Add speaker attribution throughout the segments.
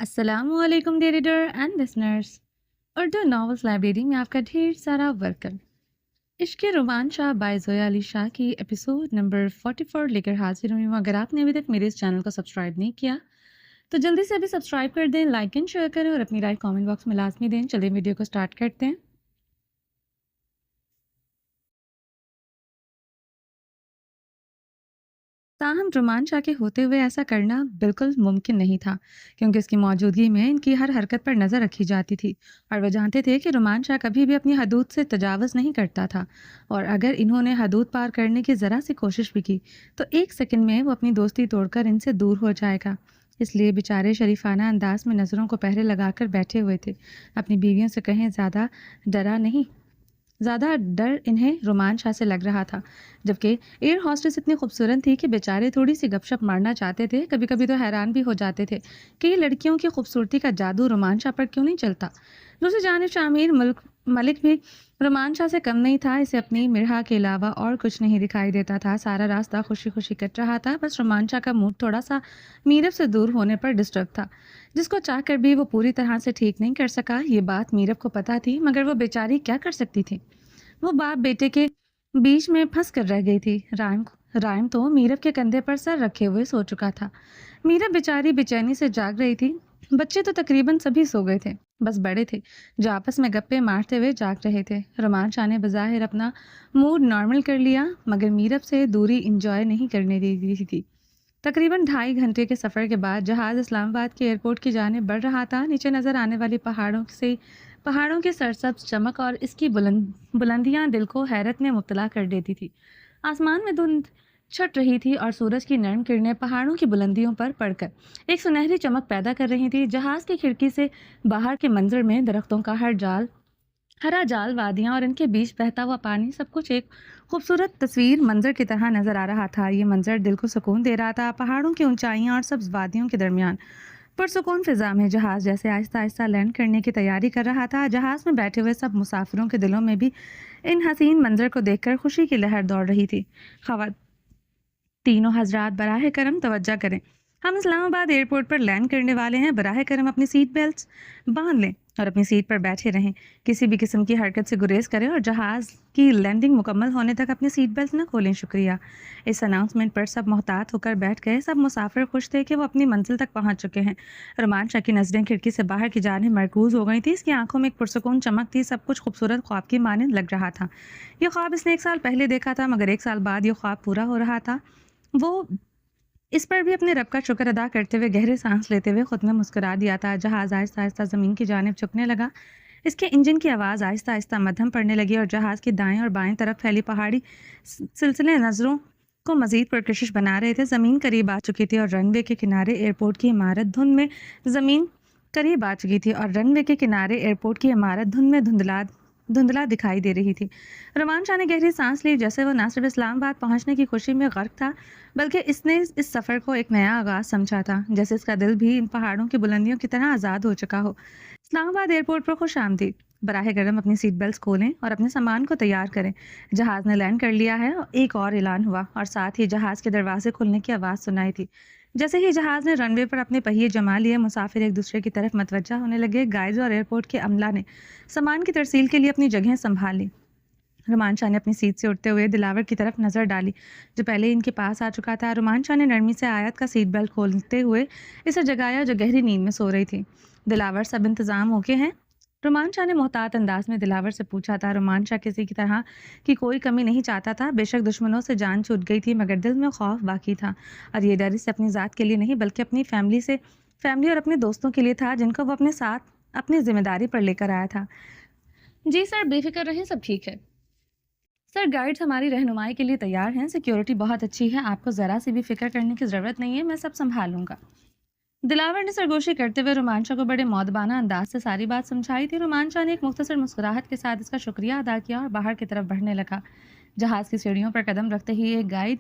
Speaker 1: السلام علیکم dear reader and listeners, Urdu novels library میں آپ کا ڈھیر سارا ویلکم۔ عشق رومان شاہ بائی زویا علی شاہ کی ایپیسوڈ نمبر 44 لے کر حاضر ہوئی ہوں۔ اگر آپ نے ابھی تک میرے اس چینل کو سبسکرائب نہیں کیا تو جلدی سے ابھی سبسکرائب کر دیں، لائک اینڈ شیئر کریں اور اپنی رائے کامنٹ باکس میں لازمی دیں۔ چلیں ویڈیو کو سٹارٹ کرتے ہیں۔ تاہم رومان شاہ کے ہوتے ہوئے ایسا کرنا بالکل ممکن نہیں تھا، کیونکہ اس کی موجودگی میں ان کی ہر حرکت پر نظر رکھی جاتی تھی اور وہ جانتے تھے کہ رومان شاہ کبھی بھی اپنی حدود سے تجاوز نہیں کرتا تھا، اور اگر انہوں نے حدود پار کرنے کی ذرا سی کوشش بھی کی تو ایک سیکنڈ میں وہ اپنی دوستی توڑ کر ان سے دور ہو جائے گا۔ اس لیے بیچارے شریفانہ انداز میں نظروں کو پہرے لگا کر بیٹھے ہوئے تھے، اپنی بیویوں سے کہیں زیادہ ڈر انہیں رومان شاہ سے لگ رہا تھا، جبکہ ایئر ہاسٹس اتنی خوبصورت تھی کہ بیچارے تھوڑی سی گپ شپ مارنا چاہتے تھے۔ کبھی کبھی تو حیران بھی ہو جاتے تھے کہ یہ لڑکیوں کی خوبصورتی کا جادو رومان شاہ پر کیوں نہیں چلتا۔ دوسری جانب شامیر ملک بھی رومان شاہ سے کم نہیں تھا، اسے اپنی مرحا کے علاوہ اور کچھ نہیں دکھائی دیتا تھا۔ سارا راستہ خوشی خوشی کٹ رہا تھا، بس رومان شاہ کا موڈ تھوڑا سا میرب سے دور ہونے پر ڈسٹرب تھا، جس کو چاہ کر بھی وہ پوری طرح سے ٹھیک نہیں کر سکا۔ یہ بات میرب کو پتہ تھی، مگر وہ بیچاری کیا کر سکتی تھی؟ وہ باپ بیٹے کے بیچ میں پھنس کر رہ گئی تھی۔ رائم تو میرب کے کندھے پر سر رکھے ہوئے سو چکا تھا۔ میرب بیچاری بے چینی سے جاگ رہی تھی۔ بچے تو تقریباً سبھی سو گئے تھے، بس بڑے تھے جو آپس میں گپے مارتے ہوئے جاگ رہے تھے۔ رومان شاہ نے بظاہر اپنا موڈ نارمل کر لیا، مگر میرب سے دوری انجوائے نہیں کرنے دی رہی تھی۔ تقریباً 2.5 گھنٹے کے سفر کے بعد جہاز اسلام آباد کے ایئرپورٹ کی جانب بڑھ رہا تھا۔ نیچے نظر آنے والی پہاڑوں کی سرسبز چمک اور اس کی بلندیاں دل کو حیرت میں مبتلا کر دیتی تھی۔ آسمان میں دھند چھٹ رہی تھی اور سورج کی نرم کرنیں پہاڑوں کی بلندیوں پر پڑ کر ایک سنہری چمک پیدا کر رہی تھی۔ جہاز کی کھڑکی سے باہر کے منظر میں درختوں کا ہرا جال، وادیاں اور ان کے بیچ بہتا ہوا پانی، سب کچھ ایک خوبصورت تصویر منظر کی طرح نظر آ رہا تھا۔ یہ منظر دل کو سکون دے رہا تھا۔ پہاڑوں کی اونچائیاں اور سبز وادیوں کے درمیان پرسکون فضا میں جہاز جیسے آہستہ آہستہ لینڈ کرنے کی تیاری کر رہا تھا۔ جہاز میں بیٹھے ہوئے سب مسافروں کے دلوں میں بھی ان حسین منظر کو دیکھ کر خوشی کی لہر دوڑ رہی تھی۔ تینوں حضرات براہ کرم توجہ کریں، ہم اسلام آباد ایئرپورٹ پر لینڈ کرنے والے ہیں۔ براہ کرم اپنی سیٹ بیلٹس باندھ لیں اور اپنی سیٹ پر بیٹھے رہیں۔ کسی بھی قسم کی حرکت سے گریز کریں اور جہاز کی لینڈنگ مکمل ہونے تک اپنی سیٹ بیلٹ نہ کھولیں۔ شکریہ۔ اس اناؤنسمنٹ پر سب محتاط ہو کر بیٹھ گئے۔ سب مسافر خوش تھے کہ وہ اپنی منزل تک پہنچ چکے ہیں۔ رومان شاہ کی نظریں کھڑکی سے باہر کی جانب مرکوز ہو گئی تھی۔ اس کی آنکھوں میں ایک پرسکون چمک تھی۔ سب کچھ خوبصورت خواب کی مانند لگ رہا تھا۔ یہ خواب اس نے 1 سال پہلے دیکھا تھا، مگر 1 سال بعد یہ خواب پورا ہو رہا تھا۔ وہ اس پر بھی اپنے رب کا شکر ادا کرتے ہوئے گہرے سانس لیتے ہوئے خود میں مسکرا دیا تھا۔ جہاز آہستہ آہستہ زمین کی جانب جھکنے لگا۔ اس کے انجن کی آواز آہستہ آہستہ مدھم پڑنے لگی اور جہاز کی دائیں اور بائیں طرف پھیلی پہاڑی سلسلے نظروں کو مزید پرکشش بنا رہے تھے۔ زمین قریب آ چکی تھی اور رن وے کے کنارے ایئرپورٹ کی عمارت دھند میں دھندلا دکھائی دے رہی تھی۔ رومان شاہ نے گہری سانس لی، جیسے وہ نہ صرف اسلام آباد پہنچنے کی خوشی میں غرق تھا، بلکہ اس نے اس سفر کو ایک نیا آغاز سمجھا تھا، جیسے اس کا دل بھی ان پہاڑوں کی بلندیوں کی طرح آزاد ہو چکا ہو۔ اسلام آباد ایئرپورٹ پر خوش آمدید۔ براہ کرم اپنی سیٹ بیلٹس کھولیں اور اپنے سامان کو تیار کریں۔ جہاز نے لینڈ کر لیا ہے، ایک اور اعلان ہوا اور ساتھ ہی جہاز کے دروازے کھلنے کی آواز سنائی تھی۔ جیسے ہی جہاز نے رن وے پر اپنے پہیے جما لیے، مسافر ایک دوسرے کی طرف متوجہ ہونے لگے۔ گائیڈز اور ایئرپورٹ کے عملہ نے سامان کی ترسیل کے لیے اپنی جگہیں سنبھال لی۔ رومان شاہ نے اپنی سیٹ سے اٹھتے ہوئے دلاور کی طرف نظر ڈالی، جو پہلے ان کے پاس آ چکا تھا۔ رومان شاہ نے نرمی سے آیت کا سیٹ بیلٹ کھولتے ہوئے اسے جگایا، جو گہری نیند میں سو رہی تھی۔ دلاور، سب انتظام اوکے ہیں؟ رومان شاہ نے محتاط انداز میں دلاور سے پوچھا تھا۔ رومان شاہ کسی کی طرح کی کوئی کمی نہیں چاہتا تھا۔ بے شک دشمنوں سے جان چھوٹ گئی تھی، مگر دل میں خوف باقی تھا، اور یہ ڈر اسے اپنی ذات کے لیے نہیں بلکہ اپنی فیملی اور اپنے دوستوں کے لیے تھا، جن کو وہ اپنے ساتھ اپنی ذمہ داری پر لے کر آیا تھا۔ جی سر، بے فکر رہیں، سب ٹھیک ہے سر۔ گائیڈز ہماری رہنمائی کے لیے تیار ہیں۔ سیکیورٹی بہت اچھی ہے، آپ کو ذرا سی بھی فکر کرنے کی ضرورت نہیں ہے، میں سب سنبھال لوں گا۔ دلاور نے سرگوشی کرتے ہوئے رومان شاہ کو بڑے مؤدبانہ انداز سے ساری بات سمجھائی تھی۔ رومان شاہ نے ایک مختصر مسکراہٹ کے ساتھ اس کا شکریہ ادا کیا اور باہر کی طرف بڑھنے لگا۔ جہاز کی سیڑھیوں پر قدم رکھتے ہی ایک گائیڈ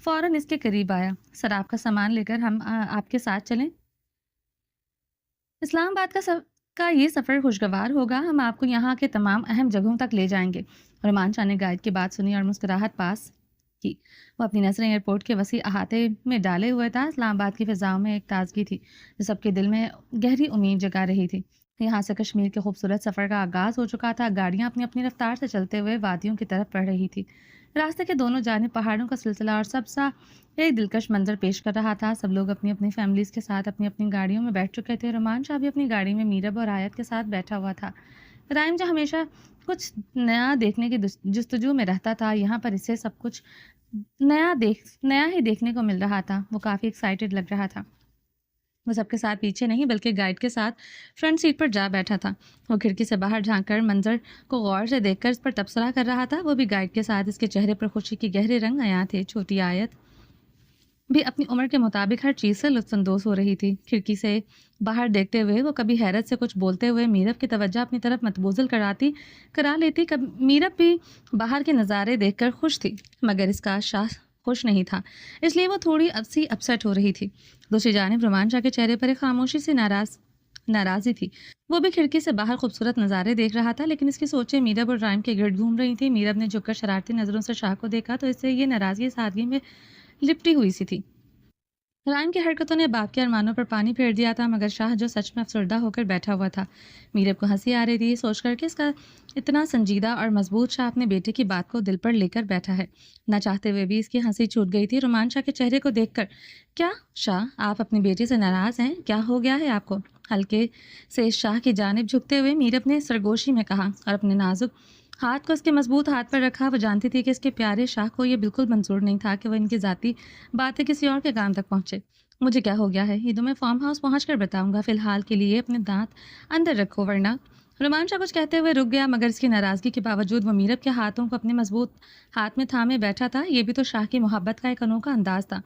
Speaker 1: فوراً اس کے قریب آیا۔ سر، آپ کا سامان لے کر ہم آپ کے ساتھ چلیں؟ اسلام آباد کا یہ سفر خوشگوار ہوگا، ہم آپ کو یہاں کے تمام اہم جگہوں تک لے جائیں گے۔ رومان شاہ نے گائیڈ کی بات سنی اور مسکراہٹ پاس की। वो अपनी नज़रें एयरपोर्ट के वसी अहाते में डाले हुए था। इस्लामाबाद की फ़िज़ाओं में एक ताज़गी थी जो सबके दिल में गहरी उम्मीद जगा रही थी। यहाँ से कश्मीर के खूबसूरत सफ़र का आगाज़ हो चुका था। गाड़ियाँ अपनी अपनी रफ्तार से चलते हुए वादियों की तरफ बढ़ रही थी। रास्ते के दोनों जानिब पहाड़ों का सिलसिला और सबसा एक दिलकश मंजर पेश कर रहा था। सब लोग अपनी अपनी फैमिलीज़ के साथ अपनी अपनी गाड़ियों में बैठ चुके थे। रुमान शाह भी अपनी गाड़ी में मीरब और आयत के साथ बैठा हुआ था। राइम जो हमेशा कुछ नया देखने की जस्तजू में रहता था, यहाँ पर इसे सब कुछ नया ही देखने को मिल रहा था। वो काफ़ी एक्साइटेड लग रहा था। वो सबके साथ पीछे नहीं बल्कि गाइड के साथ फ्रंट सीट पर जा बैठा था। वो खिड़की से बाहर झांककर मंजर को गौर से देखकर इस पर तबसरा कर रहा था। वो भी गाइड के साथ। इसके चेहरे पर खुशी की गहरे रंग आया थे। छोटी आयत भी अपनी उम्र के मुताबिक हर चीज़ से लुत्फ़अंदोज़ हो रही थी। खिड़की से बाहर देखते हुए वो कभी हैरत से कुछ बोलते हुए मीरब की तवज्जो अपनी तरफ मतबूज़ल करा लेती। मीरब भी बाहर के नज़ारे देखकर खुश थी, मगर इसका शाह खुश नहीं था, इसलिए वो थोड़ी सी अपसेट हो रही थी। दूसरी जानिब रुमान शाह के चेहरे पर एक खामोशी से नाराज़ी थी। वो भी खिड़की से बाहर खूबसूरत नज़ारे देख रहा था, लेकिन इसकी सोचें मीरब और राइम के गिर्द घूम रही थी। मीरब ने झुककर शरारती नज़रों से शाह को देखा तो इससे ये नाराज़गी सादगी में लिपटी हुई सी थी। राइम की हरकतों ने बाप के अरमानों पर पानी फेर दिया था, मगर शाह जो सच में अफसरदा होकर बैठा हुआ था। मीरब को हंसी आ रही थी सोचकर कि इसका इतना संजीदा और मजबूत शाह अपने बेटे की बात को दिल पर लेकर बैठा है। ना चाहते हुए भी इसकी हंसी छूट गई थी रुमान शाह के चेहरे को देखकर। क्या शाह, आप अपनी बेटी से नाराज़ हैं? क्या हो गया है आपको? हल्के से शाह की जानिब झुकते हुए मीरब ने सरगोशी में कहा और अपने नाजुक हाथ को उसके मजबूत हाथ पर रखा। वो जानती थी कि इसके प्यारे शाह को यह बिल्कुल मंजूर नहीं था कि वह इनकी ज़ाती बातें किसी और के काम तक पहुँचे। मुझे क्या हो गया है ये तो मैं फार्म हाउस पहुँच कर बताऊँगा। फ़िलहाल के लिए अपने दांत अंदर रखो, वरना रोमान शाह कुछ कहते हुए रुक गया, मगर इसकी नाराज़गी के बावजूद वो मीरब के हाथों को अपने मजबूत हाथ में थामे बैठा था। ये भी तो शाह की मोहब्बत का एक अनोखा अंदाज था।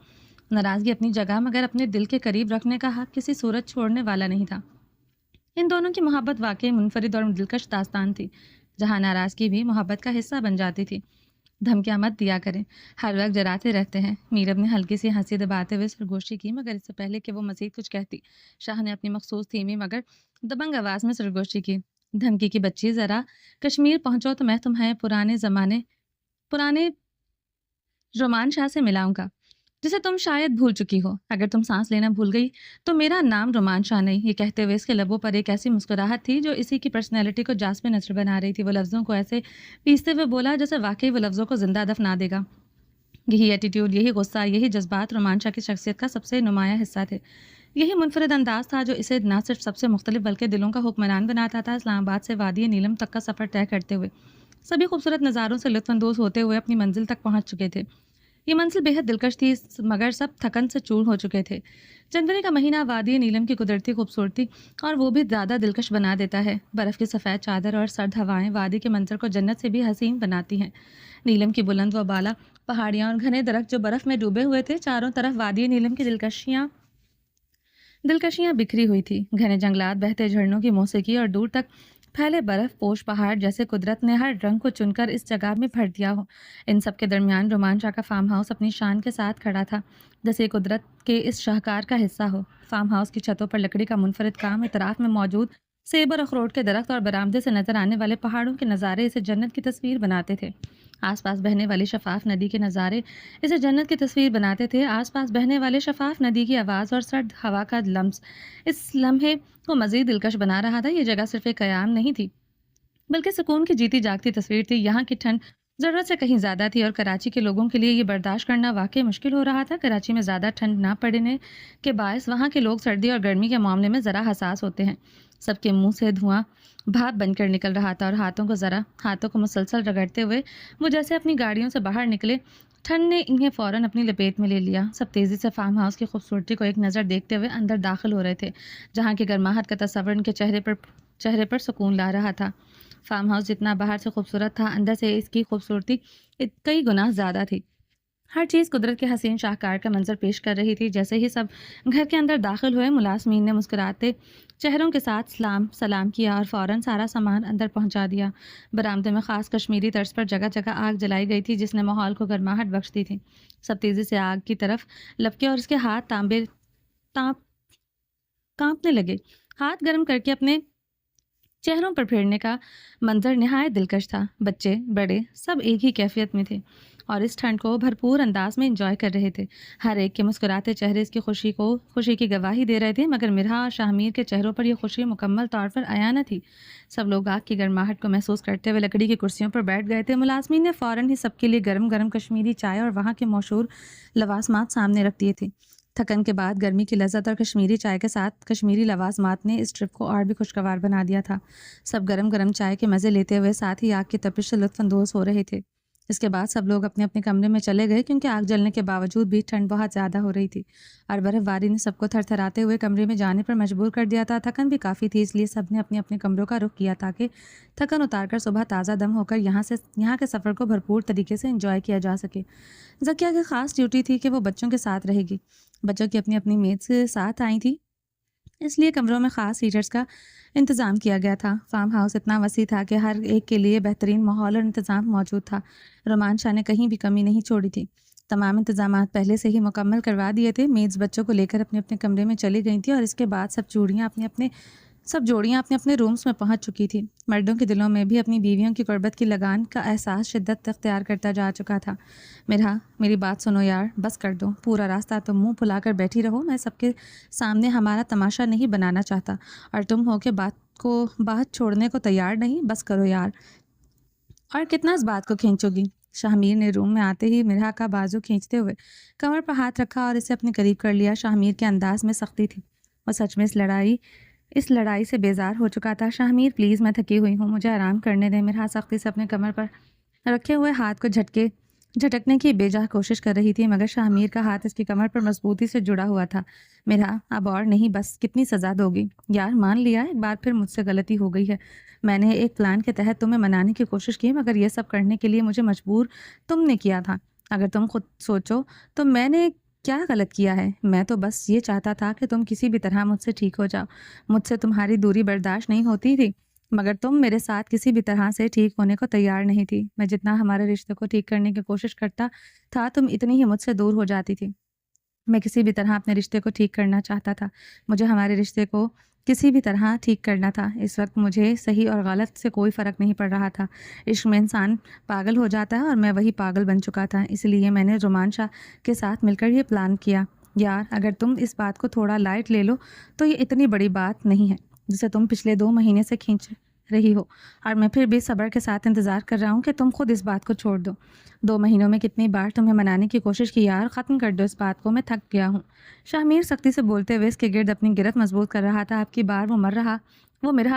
Speaker 1: नाराज़गी अपनी जगह, मगर अपने दिल के करीब रखने का हक किसी सूरत छोड़ने वाला नहीं था। इन दोनों की मोहब्बत वाकई मुनफरिद और दिलकश दास्तान थी, जहाँ नाराज़गी भी मोहब्बत का हिस्सा बन जाती थी। धमकियाँ मत दिया करें, हर वक्त डराते रहते हैं। मीरब ने हल्की सी हंसी दबाते हुए सरगोशी की, मगर इससे पहले कि वो मजीद कुछ कहती, शाह ने अपनी मखसूस धीमी मगर दबंग आवाज़ में सरगोशी की। धमकी की बच्ची, ज़रा कश्मीर पहुँचो तो मैं तुम्हें पुराने रोमान शाह से मिलाऊंगा, जिसे तुम शायद भूल चुकी हो। अगर तुम सांस लेना भूल गई तो मेरा नाम रोमान शाह नहीं। ये कहते हुए इसके लबों पर एक ऐसी मुस्कुराहट थी जो इसी की पर्सनैलिटी को जास में नजर बना रही थी। वो लफ्ज़ों को ऐसे पीसते हुए बोला जैसे वाकई वो लफ्ज़ों को जिंदा दफना देगा। यही एटीट्यूड, यही गुस्सा, यही जज्बात रोमान शाह की शख्सियत का सबसे नुमाया हिस्सा थे। यही मुनफरद अंदाज था जो इसे न सिर्फ सबसे मुख्तलिफ बल्कि दिलों का हुक्मरान बनाता था। इस्लामाबाद से वादी नीलम तक का सफ़र तय करते हुए सभी खूबसूरत नज़ारों से लुत्फ़अंदोज़ होते हुए अपनी मंजिल तक पहुँच चुके थे। ये मंजिल बेहद दिलकश थी, मगर सब थकन से चूर हो चुके थे। जनवरी का महीना वादी नीलम की कुदरती खूबसूरती और वो भी ज़्यादा दिलकश बना देता है। बर्फ़ की सफ़ेद चादर और सर्द हवाएं वादी के मंजर को जन्नत से भी हसीन बनाती हैं। नीलम की बुलंद व बाला पहाड़ियाँ और घने दरख्त जो बर्फ़ में डूबे हुए थे, चारों तरफ वादी नीलम की दिलकशियाँ बिखरी हुई थी। घने जंगलात, बहते झरनों की मौसीकी और दूर तक फैले बर्फ पोश पहाड़, जैसे कुदरत ने हर रंग को चुनकर इस जगह में भर दिया हो। इन सब के दरमियान रोमान शाह का फार्म हाउस अपनी शान के साथ खड़ा था, जैसे कुदरत के इस शाहकार का हिस्सा हो। फार्म हाउस की छतों पर लकड़ी का मुनफरिद काम, इतराफ में मौजूद सेब और अखरोट के दरख्त और बरामदे से नजर आने वाले पहाड़ों के नज़ारे इसे जन्नत की तस्वीर बनाते थे। आसपास बहने वाली शफाफ नदी के नज़ारे इसे जन्नत की तस्वीर बनाते थे। आसपास बहने वाले शफाफ नदी की आवाज़ और सर्द हवा का लम्स इस लम्हे को मज़ीद दिलकश बना रहा था। ये जगह सिर्फ एक क़याम नहीं थी, बल्कि सुकून की जीती जागती तस्वीर थी। यहाँ की ठंड ज़रूरत से कहीं ज़्यादा थी और कराची के लोगों के लिए ये बर्दाश्त करना वाकई मुश्किल हो रहा था। कराची में ज़्यादा ठंड ना पड़ने के बायस वहाँ के लोग सर्दी और गर्मी के मामले में ज़रा हसास होते हैं। सबके मुंह से धुआं भाप बनकर निकल रहा था और हाथों को मुसलसल रगड़ते हुए वो जैसे अपनी गाड़ियों से बाहर निकले। ठंड ने इन्हें फ़ौरन अपनी लपेट में ले लिया। सब तेज़ी से फार्म हाउस की खूबसूरती को एक नज़र देखते हुए अंदर दाखिल हो रहे थे, जहाँ की गर्माहट का तस्वर उनके चेहरे पर सुकून ला रहा था। फार्म हाउस जितना बाहर से खूबसूरत था, अंदर से इसकी खूबसूरती कई गुना ज़्यादा थी। हर चीज़ कुदरत के हसीन शाहकार का मंजर पेश कर रही थी। जैसे ही सब घर के अंदर दाखिल हुए, मुलाजमीन ने मुस्कुराते चेहरों के साथ सलाम किया और फ़ौरन सारा सामान अंदर पहुंचा दिया। बरामदे में ख़ास कश्मीरी तर्ज पर जगह जगह आग जलाई गई थी, जिसने माहौल को गर्माहट बख्श दी थी। सब तेज़ी से आग की तरफ लपके और उसके हाथ कांपने लगे। हाथ गर्म करके अपने चेहरों पर फेरने का मंजर निहायत दिलकश था। बच्चे बड़े सब एक ही कैफियत में थे। اور اس ٹھنڈ کو بھرپور انداز میں انجوائے کر رہے تھے۔ ہر ایک کے مسکراتے چہرے اس کی خوشی کی گواہی دے رہے تھے، مگر مرہا اور شاہمیر کے چہروں پر یہ خوشی مکمل طور پر عیاں نہ تھی۔ سب لوگ آگ کی گرماہٹ کو محسوس کرتے ہوئے لکڑی کی کرسیوں پر بیٹھ گئے تھے۔ ملازمین نے فوراً ہی سب کے لیے گرم گرم کشمیری چائے اور وہاں کے مشہور لوازمات سامنے رکھ دیے تھے۔ تھکن کے بعد گرمی کی لذت اور کشمیری چائے کے ساتھ کشمیری لوازمات نے اس ٹرپ کو اور بھی خوشگوار بنا دیا تھا۔ سب گرم گرم چائے کے مزے لیتے ہوئے ساتھ ہی آگ کی تپش سے لطف اندوز ہو رہے تھے۔ اس کے بعد سب لوگ اپنے اپنے کمرے میں چلے گئے، کیونکہ آگ جلنے کے باوجود بھی ٹھنڈ بہت زیادہ ہو رہی تھی اور برف باری نے سب کو تھر تھراتے ہوئے کمرے میں جانے پر مجبور کر دیا تھا۔ تھکن بھی کافی تھی، اس لیے سب نے اپنے اپنے کمروں کا رخ کیا تاکہ تھکن اتار کر صبح تازہ دم ہو کر یہاں کے سفر کو بھرپور طریقے سے انجوائے کیا جا سکے۔ ذکیہ کی خاص ڈیوٹی تھی کہ وہ بچوں کے ساتھ رہے گی۔ بچوں کی اپنی اپنی میڈ سے ساتھ آئی تھی، اس لیے کمروں میں خاص ہیٹرز کا انتظام کیا گیا تھا۔ فارم ہاؤس اتنا وسیع تھا کہ ہر ایک کے لیے بہترین ماحول اور انتظام موجود تھا۔ رومان شاہ نے کہیں بھی کمی نہیں چھوڑی تھی۔ تمام انتظامات پہلے سے ہی مکمل کروا دیے تھے۔ میڈز بچوں کو لے کر اپنے اپنے کمرے میں چلی گئی تھیں اور اس کے بعد سب جوڑیاں اپنے اپنے رومز میں پہنچ چکی تھی۔ مردوں کے دلوں میں بھی اپنی بیویوں کی قربت کی لگان کا احساس شدت اختیار کرتا جا چکا تھا۔ مرہا، میری بات سنو یار، بس کر دو، پورا راستہ تم منہ پھلا کر بیٹھی رہو۔ میں سب کے سامنے ہمارا تماشا نہیں بنانا چاہتا، اور تم ہو کہ بات چھوڑنے کو تیار نہیں۔ بس کرو یار، اور کتنا اس بات کو کھینچو گی؟ شاہمیر نے روم میں آتے ہی مرہا کا بازو کھینچتے ہوئے کمر پر ہاتھ رکھا اور اسے اپنے قریب کر لیا۔ شاہمیر کے انداز میں سختی تھی، وہ سچ میں اس لڑائی سے بیزار ہو چکا تھا۔ شاہمیر پلیز، میں تھکی ہوئی ہوں، مجھے آرام کرنے دیں۔ مرہا سختی سے اپنے کمر پر رکھے ہوئے ہاتھ کو جھٹکنے کی بے جا کوشش کر رہی تھی، مگر شاہمیر کا ہاتھ اس کی کمر پر مضبوطی سے جڑا ہوا تھا۔ مرہا، اب اور نہیں، بس کتنی سزا دوگی؟ یار مان لیا، ایک بار پھر مجھ سے غلطی ہو گئی ہے۔ میں نے ایک پلان کے تحت تمہیں منانے کی کوشش کی، مگر یہ سب کرنے کے لیے مجھے مجبور تم نے کیا تھا۔ اگر تم خود سوچو تو میں نے کیا غلط کیا ہے؟ میں تو بس یہ چاہتا تھا کہ تم کسی بھی طرح مجھ سے ٹھیک ہو جاؤ۔ مجھ سے تمہاری دوری برداشت نہیں ہوتی تھی، مگر تم میرے ساتھ کسی بھی طرح سے ٹھیک ہونے کو تیار نہیں تھی۔ میں جتنا ہمارے رشتے کو ٹھیک کرنے کی کوشش کرتا تھا، تم اتنی ہی مجھ سے دور ہو جاتی تھی۔ میں کسی بھی طرح اپنے رشتے کو ٹھیک کرنا چاہتا تھا، مجھے ہمارے رشتے کو کسی بھی طرح ٹھیک کرنا تھا۔ اس وقت مجھے صحیح اور غلط سے کوئی فرق نہیں پڑ رہا تھا۔ عشق میں انسان پاگل ہو جاتا ہے اور میں وہی پاگل بن چکا تھا، اس لیے میں نے رومان شاہ کے ساتھ مل کر یہ پلان کیا۔ یار اگر تم اس بات کو تھوڑا لائٹ لے لو تو یہ اتنی بڑی بات نہیں ہے جسے تم پچھلے 2 مہینے سے کھینچ رہی ہو، اور میں پھر بھی صبر کے ساتھ انتظار کر رہا ہوں کہ تم خود اس بات کو چھوڑ دو۔ 2 مہینوں میں کتنی بار تمہیں منانے کی کوشش کی یار، ختم کر دو اس بات کو، میں تھک گیا ہوں۔ شاہمیر سختی سے بولتے ہوئے اس کے گرد اپنی گرفت مضبوط کر رہا تھا۔ اب کی بار وہ مرہا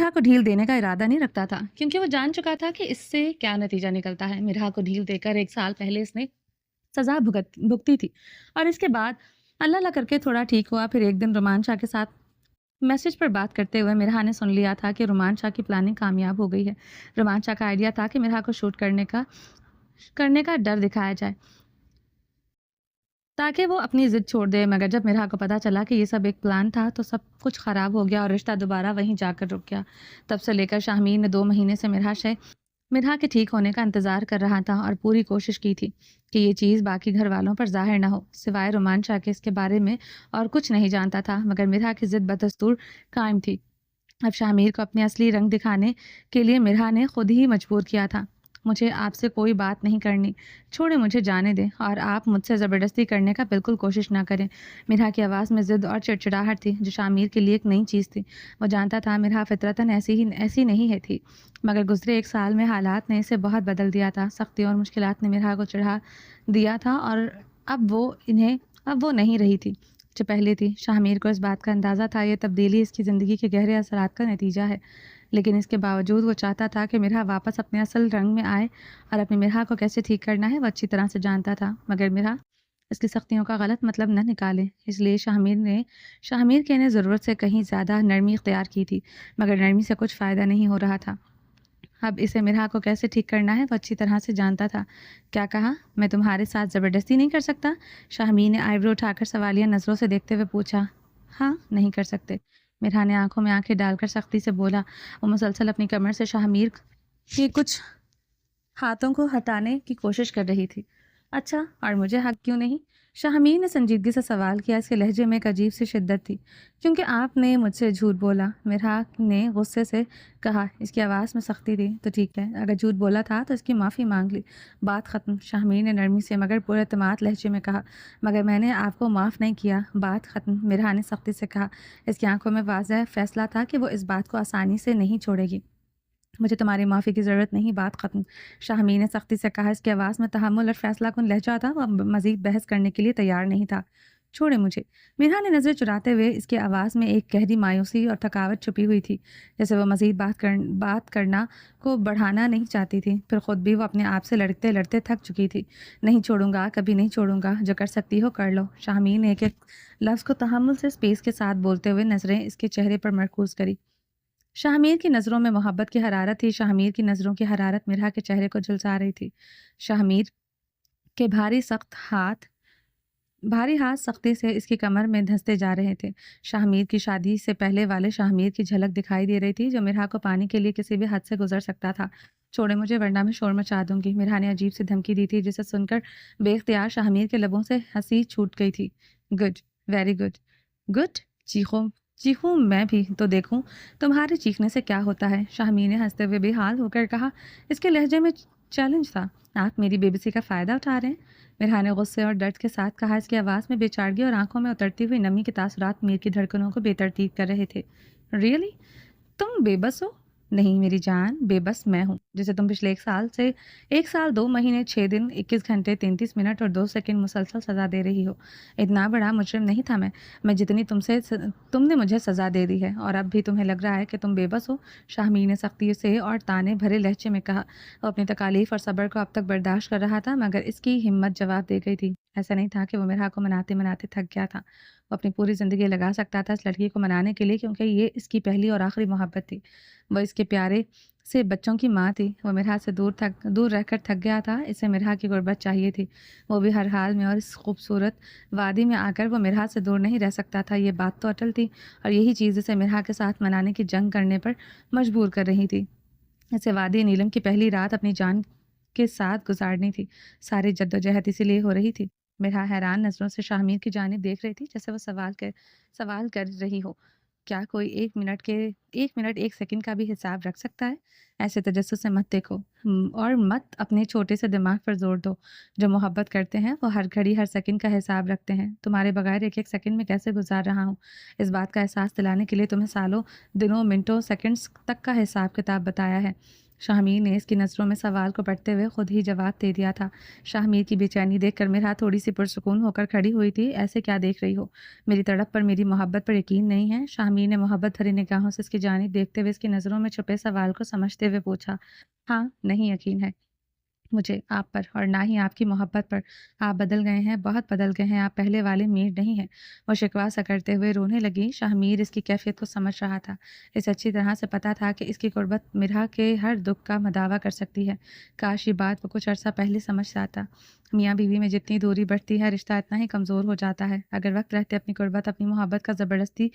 Speaker 1: کو ڈھیل دینے کا ارادہ نہیں رکھتا تھا، کیونکہ وہ جان چکا تھا کہ اس سے کیا نتیجہ نکلتا ہے۔ مرہا کو ڈھیل دے کر 1 سال پہلے اس نے سزا بھگتی تھی، اور اس کے بعد اللہ کر کے تھوڑا ٹھیک ہوا۔ پھر ایک دن رومان شاہ کے ساتھ میسج پر بات کرتے ہوئے مرہا نے سن لیا تھا کہ رومان شاہ کی پلاننگ کامیاب ہو گئی ہے۔ رومان شاہ کا آئیڈیا تھا کہ مرہا کو شوٹ کرنے کا ڈر دکھایا جائے تاکہ وہ اپنی ضد چھوڑ دے، مگر جب مرہا کو پتہ چلا کہ یہ سب ایک پلان تھا تو سب کچھ خراب ہو گیا اور رشتہ دوبارہ وہیں جا کر رک گیا۔ تب سے لے کر شاہمیر نے 2 مہینے سے مرہا کے ٹھیک ہونے کا انتظار کر رہا تھا اور پوری کوشش کی تھی کہ یہ چیز باقی گھر والوں پر ظاہر نہ ہو۔ سوائے رومان شاہ کے اس کے بارے میں اور کچھ نہیں جانتا تھا، مگر مرہا کی ضد بدستور قائم تھی۔ اب شاہمیر کو اپنے اصلی رنگ دکھانے کے لیے مرہا نے خود ہی مجبور کیا تھا۔ مجھے آپ سے کوئی بات نہیں کرنی، چھوڑیں، مجھے جانے دیں، اور آپ مجھ سے زبردستی کرنے کا بالکل کوشش نہ کریں۔ مرہا کی آواز میں ضد اور چڑچڑاہٹ تھی جو شاہمیر کے لیے ایک نئی چیز تھی۔ وہ جانتا تھا مرہا فطرتاً ایسی نہیں ہے تھی، مگر گزرے 1 سال میں حالات نے اسے بہت بدل دیا تھا۔ سختی اور مشکلات نے مرہا کو چڑھا دیا تھا اور اب وہ نہیں رہی تھی جو پہلے تھی۔ شاہمیر کو اس بات کا اندازہ تھا یہ تبدیلی اس کی زندگی کے گہرے اثرات کا نتیجہ ہے، لیکن اس کے باوجود وہ چاہتا تھا کہ مرہا واپس اپنے اصل رنگ میں آئے، اور اپنی مرہا کو کیسے ٹھیک کرنا ہے وہ اچھی طرح سے جانتا تھا، مگر مرہا اس کی سختیوں کا غلط مطلب نہ نکالے۔ اس لیے شاہمیر کے نے ضرورت سے کہیں زیادہ نرمی اختیار کی تھی، مگر نرمی سے کچھ فائدہ نہیں ہو رہا تھا۔ اب اسے مرہا کو کیسے ٹھیک کرنا ہے وہ اچھی طرح سے جانتا تھا۔ کیا کہا؟ میں تمہارے ساتھ زبردستی نہیں کر سکتا؟ شاہمیر نے آئی برو اٹھا کر سوالیہ نظروں سے دیکھتے ہوئے پوچھا۔ ہاں، نہیں کر سکتے، مرہا نے آنکھوں میں آنکھیں ڈال کر سختی سے بولا۔ وہ مسلسل اپنی کمر سے شاہمیر کے کچھ ہاتھوں کو ہٹانے کی کوشش کر رہی تھی۔ اچھا، اور مجھے حق کیوں نہیں؟ शाहमीर ने संजीदगी से सवाल किया। इसके लहजे में एक अजीब सी शिद्दत थी। क्योंकि आपने मुझसे झूठ बोला, मिरहाक ने गुस्से से कहा। इसकी आवाज़ में सख्ती थी। तो ठीक है, अगर झूठ बोला था तो इसकी माफ़ी मांग ली, बात ख़त्म। शाहमीर ने नरमी से मगर पूरे एतमाद लहजे में कहा। मगर मैंने आपको माफ़ नहीं किया, बात ख़त्म। मिरहा ने सख्ती से कहा। इसकी आंखों में वाज़ह फैसला था कि वो इस बात को आसानी से नहीं छोड़ेगी। मुझे तुम्हारी माफ़ी की ज़रूरत नहीं, बात ख़त्म। शाहमीर ने सख्ती से कहा। इसकी आवाज़ में तहम्मुल और फैसला कुन लहजा था। वह मज़ीद बहस करने के लिए तैयार नहीं था। छोड़े मुझे। मिरहा ने नज़रें चुराते हुए इसकी आवाज़ में एक गहरी मायूसी और थकावट छुपी हुई थी, जैसे वह मज़ीद बात करना को बढ़ाना नहीं चाहती थी। फिर ख़ुद भी वो अपने आप से लड़ते लड़ते थक चुकी थी। नहीं छोड़ूंगा, कभी नहीं छोड़ूंगा, जो कर सकती हो कर लो। शाहमीर ने एक एक लफ्ज़ को तहम्मुल से स्पेस के साथ बोलते हुए नज़रें इसके चेहरे पर मरकूज़ करी। शाहमीर की नज़रों में मोहब्बत की हरारत थी। शाहमीर की नज़रों की हरारत मिरहा के चेहरे को झुलसा रही थी। शाहमीर के भारी हाथ सख्ती से इसकी कमर में धंसते जा रहे थे। शाहमीर की शादी से पहले वाले शाहमीर की झलक दिखाई दे रही थी, जो मिरहा को पाने के लिए किसी भी हद से गुजर सकता था। छोड़े मुझे, वरना मैं शोर मचा दूंगी, मिरहा ने अजीब सी धमकी दी थी, जिसे सुनकर बेख्तियार शाहमीर के लबों से हंसी छूट गई थी। Good, very good. गुड? चीखो चीखूं मैं भी तो देखूं तुम्हारे चीखने से क्या होता है। शाहमीर ने हंसते हुए बेहाल होकर कहा। इसके लहजे में चैलेंज था। आप मेरी बेबसी का फ़ायदा उठा रहे हैं, मिरहा ने गुस्से और दर्द के साथ कहा। इसकी आवाज़ में बेचारगी और आंखों में उतरती हुई नमी के तासुरात मीर की धड़कनों को बेतरतीब कर रहे थे। रियली? तुम बेबस हो? नहीं मेरी जान, बेबस मैं हूँ, जिसे तुम पिछले 1 साल 2 महीने 6 दिन 21 घंटे 33 मिनट और 2 सेकंड मुसलसल सज़ा दे रही हो। इतना बड़ा मुजरिम नहीं था मैं जितनी तुमने मुझे सज़ा दे दी है, और अब भी तुम्हें लग रहा है कि तुम बेबस हो। शाहमीर ने सख्ती से और ताने भरे लहजे में कहा। वो अपनी तकालीफ और सब्र को अब तक बर्दाश्त कर रहा था, मगर इसकी हिम्मत जवाब दे गई थी। ऐसा नहीं था कि वो मिरहा को मनाते मनाते थक गया था। वो अपनी पूरी ज़िंदगी लगा सकता था इस लड़की को मनाने के लिए, क्योंकि ये इसकी पहली और आखिरी मोहब्बत थी। वह इसके प्यारे से बच्चों की माँ थी। वह मिरहा से दूर रहकर थक गया था। इसे मिरहा की गुर्बत चाहिए थी, वो भी हर हाल में। और इस खूबसूरत वादी में आकर वो मिरहा से दूर नहीं रह सकता था, ये बात तो अटल थी। और यही चीज़ इसे मिरहा के साथ मनाने की जंग करने पर मजबूर कर रही थी। इसे वादी नीलम की पहली रात अपनी जान के साथ गुजारनी थी। सारी जद्दोजहद इसीलिए हो रही थी। मिरहा हैरान नज़रों से शाहमीर की जानिब देख रही थी, जैसे वो सवाल कर रही हो। क्या कोई 1 मिनट 1 सेकंड का भी हिसाब रख सकता है? ऐसे तजस्सुस से मत देखो। और मत अपने छोटे से दिमाग पर जोर दो। जो मोहब्बत करते हैं वो हर घड़ी हर सेकंड का हिसाब रखते हैं। तुम्हारे बगैर एक एक सेकंड में कैसे गुजार रहा हूँ, इस बात का एहसास दिलाने के लिए तुम्हें सालों दिनों मिनटों सेकंड्स तक का हिसाब किताब बताया है। शाहमीर ने इसकी नज़रों में सवाल को पढ़ते हुए खुद ही जवाब दे दिया था। शाहमीर की बेचैनी देखकर मिरहा थोड़ी सी पुरसुकून होकर खड़ी हुई थी। ऐसे क्या देख रही हो? मेरी तड़प पर, मेरी मोहब्बत पर यकीन नहीं है? शाहमीर ने मोहब्बत भरी निगाहों से इसकी जानिब देखते हुए इसकी नज़रों में छुपे सवाल को समझते हुए पूछा। हाँ, नहीं यकीन है मुझे आप पर, और ना ही आपकी मोहब्बत पर। आप बदल गए हैं, बहुत बदल गए हैं, आप पहले वाले मीर नहीं हैं। वो शिकवा सा करते हुए रोने लगी। शाहमीर इसकी कैफियत को समझ रहा था। इसे अच्छी तरह से पता था कि इसकी गुर्बत मिरहा के हर दुख का मदावा कर सकती है। काश ये बात वो कुछ अरसा पहले समझ जाता। मियाँ बीवी में जितनी दूरी बढ़ती है, रिश्ता इतना ही कमज़ोर हो जाता है। अगर वक्त रहते अपनी गुर्बत, अपनी मोहब्बत का ज़बरदस्ती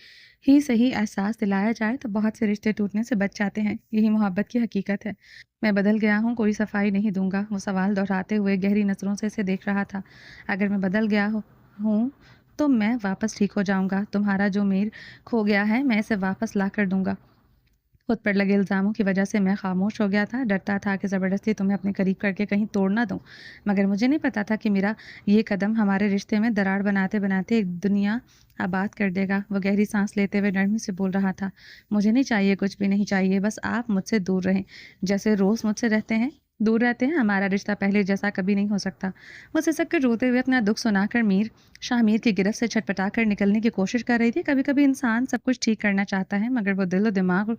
Speaker 1: ही सही एहसास दिलाया जाए तो बहुत से रिश्ते टूटने से बच जाते हैं। यही मोहब्बत की हकीकत है। मैं बदल गया हूँ, कोई सफाई नहीं दूंगा। वो सवाल दोहराते हुए गहरी नज़रों से इसे देख रहा था। अगर मैं बदल गया हूँ तो मैं वापस ठीक हो जाऊंगा। तुम्हारा जो मेल खो गया है, मैं इसे वापस ला कर दूंगा। खुद पर लगे इल्ज़ामों की वजह से मैं खामोश हो गया था। डरता था कि ज़बरदस्ती तुम्हें अपने करीब करके कहीं तोड़ ना दूँ। मगर मुझे नहीं पता था कि मेरा ये कदम हमारे रिश्ते में दरार बनाते बनाते एक दुनिया आबाद कर देगा। वो गहरी सांस लेते हुए नरमी से बोल रहा था। मुझे नहीं चाहिए, कुछ भी नहीं चाहिए, बस आप मुझसे दूर रहें, जैसे रोज़ मुझसे रहते हैं। दूर रहते हैं, हमारा रिश्ता पहले जैसा कभी नहीं हो सकता। वो सिसक कर रोते हुए अपना दुख सुनाकर शाहमीर की गिरफ्त से छटपटा कर निकलने की कोशिश कर रही थी। कभी कभी इंसान सब कुछ ठीक करना चाहता है, मगर वो दिल और दिमाग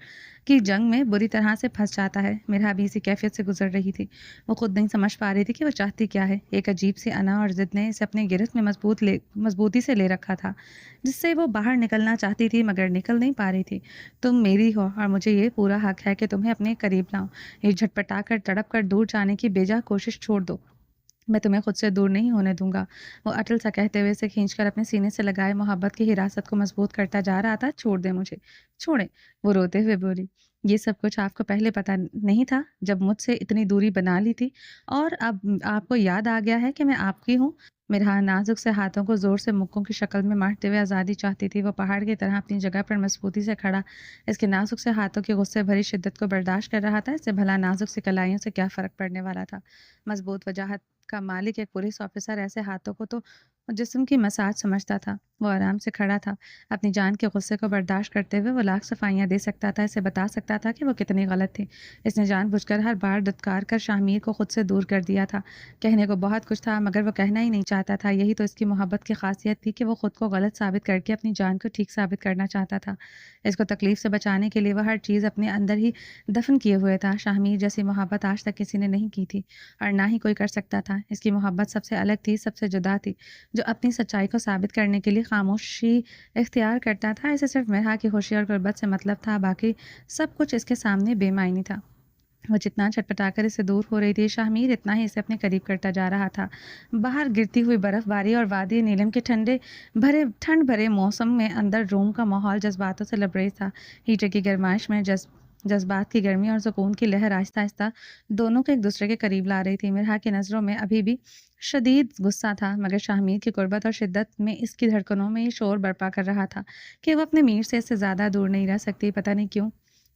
Speaker 1: की जंग में बुरी तरह से फंस जाता है। मिरहा भी इसी कैफियत से गुजर रही थी। वो खुद नहीं समझ पा रही थी कि वो चाहती क्या है। एक अजीब सी अना और जिद ने इसे अपनी गिरफ्त में मजबूती से ले रखा था, जिससे वो बाहर निकलना चाहती थी मगर निकल नहीं पा रही थी। तुम मेरी हो और मुझे ये पूरा हक है कि तुम्हें अपने करीब लाऊं। ये झटपटा कर तड़प कर दूर जाने की बेजा कोशिश छोड़ दो। मैं तुम्हें खुद से दूर नहीं होने दूंगा। वो अटल सा कहते हुए इसे खींचकर अपने सीने से लगाए मोहब्बत की हिरासत को मजबूत करता जा रहा था। छोड़ दे मुझे, छोड़े। वो रोते हुए बोली। ये सब कुछ आपको पहले पता नहीं था जब मुझसे इतनी दूरी बना ली थी और अब आपको याद आ गया है कि मैं आपकी हूँ। मिराह नाजुक से हाथों को ज़ोर से मुक्कों की शक्ल में मारते हुए आज़ादी चाहती थी। वो पहाड़ की तरह अपनी जगह पर मजबूती से खड़ा इसके नाजुक से हाथों के गुस्से भरी शिद्दत को बर्दाश्त कर रहा था। इससे भला नाजुक सी कलाइयों से क्या फ़र्क पड़ने वाला था। मजबूत वजाहत का मालिक एक पुलिस ऑफिसर ऐसे हाथों को तो जिस्म की मसाज समझता था। वो आराम से खड़ा था, अपनी जान के गुस्से को बर्दाश्त करते हुए। वो लाख सफाइयाँ दे सकता था, इसे बता सकता था कि वो कितनी गलत थी। इसने जानबूझकर हर बार दुत्कार कर शाहमीर को खुद से दूर कर दिया था। कहने को बहुत कुछ था मगर वो कहना ही नहीं चाहता था। यही तो इसकी मोहब्बत की खासियत थी कि वो खुद को गलत साबित करके अपनी जान को ठीक साबित करना चाहता था। इसको तकलीफ से बचाने के लिए वह हर चीज़ अपने अंदर ही दफन किए हुए था। शाहमीर जैसी मोहब्बत आज तक किसी ने नहीं की थी और ना ही कोई कर सकता था। इसकी मोहब्बत सबसे अलग थी, सबसे जुदा थी, जो अपनी सच्चाई को साबित करने के लिए खामोशी इख्तियार करता था। इसे सिर्फ मिराह की खुशी और गुर्बत से मतलब था, बाकी सब कुछ इसके सामने बेमायनी था। वो जितना छटपटाकर इससे दूर हो रही थी, शाहमीर इतना ही इसे अपने करीब करता जा रहा था। बाहर गिरती हुई बर्फबारी और वादी नीलम के ठंड भरे मौसम में अंदर रूम का माहौल जज्बातों से लबरेज था। हीटर की गर्माइश में जज्बात की गर्मी और सुकून की लहर आहिस्ता आहिस्ता दोनों को एक दूसरे के करीब ला रही थी। मिराह की नज़रों में अभी भी शदीद गुस्सा था मगर शाहमीर की गुर्बत और शिद्दत में इसकी धड़कनों में ये शोर बर्पा कर रहा था कि वो अपने मीर से इससे ज़्यादा दूर नहीं रह सकती। पता नहीं क्यों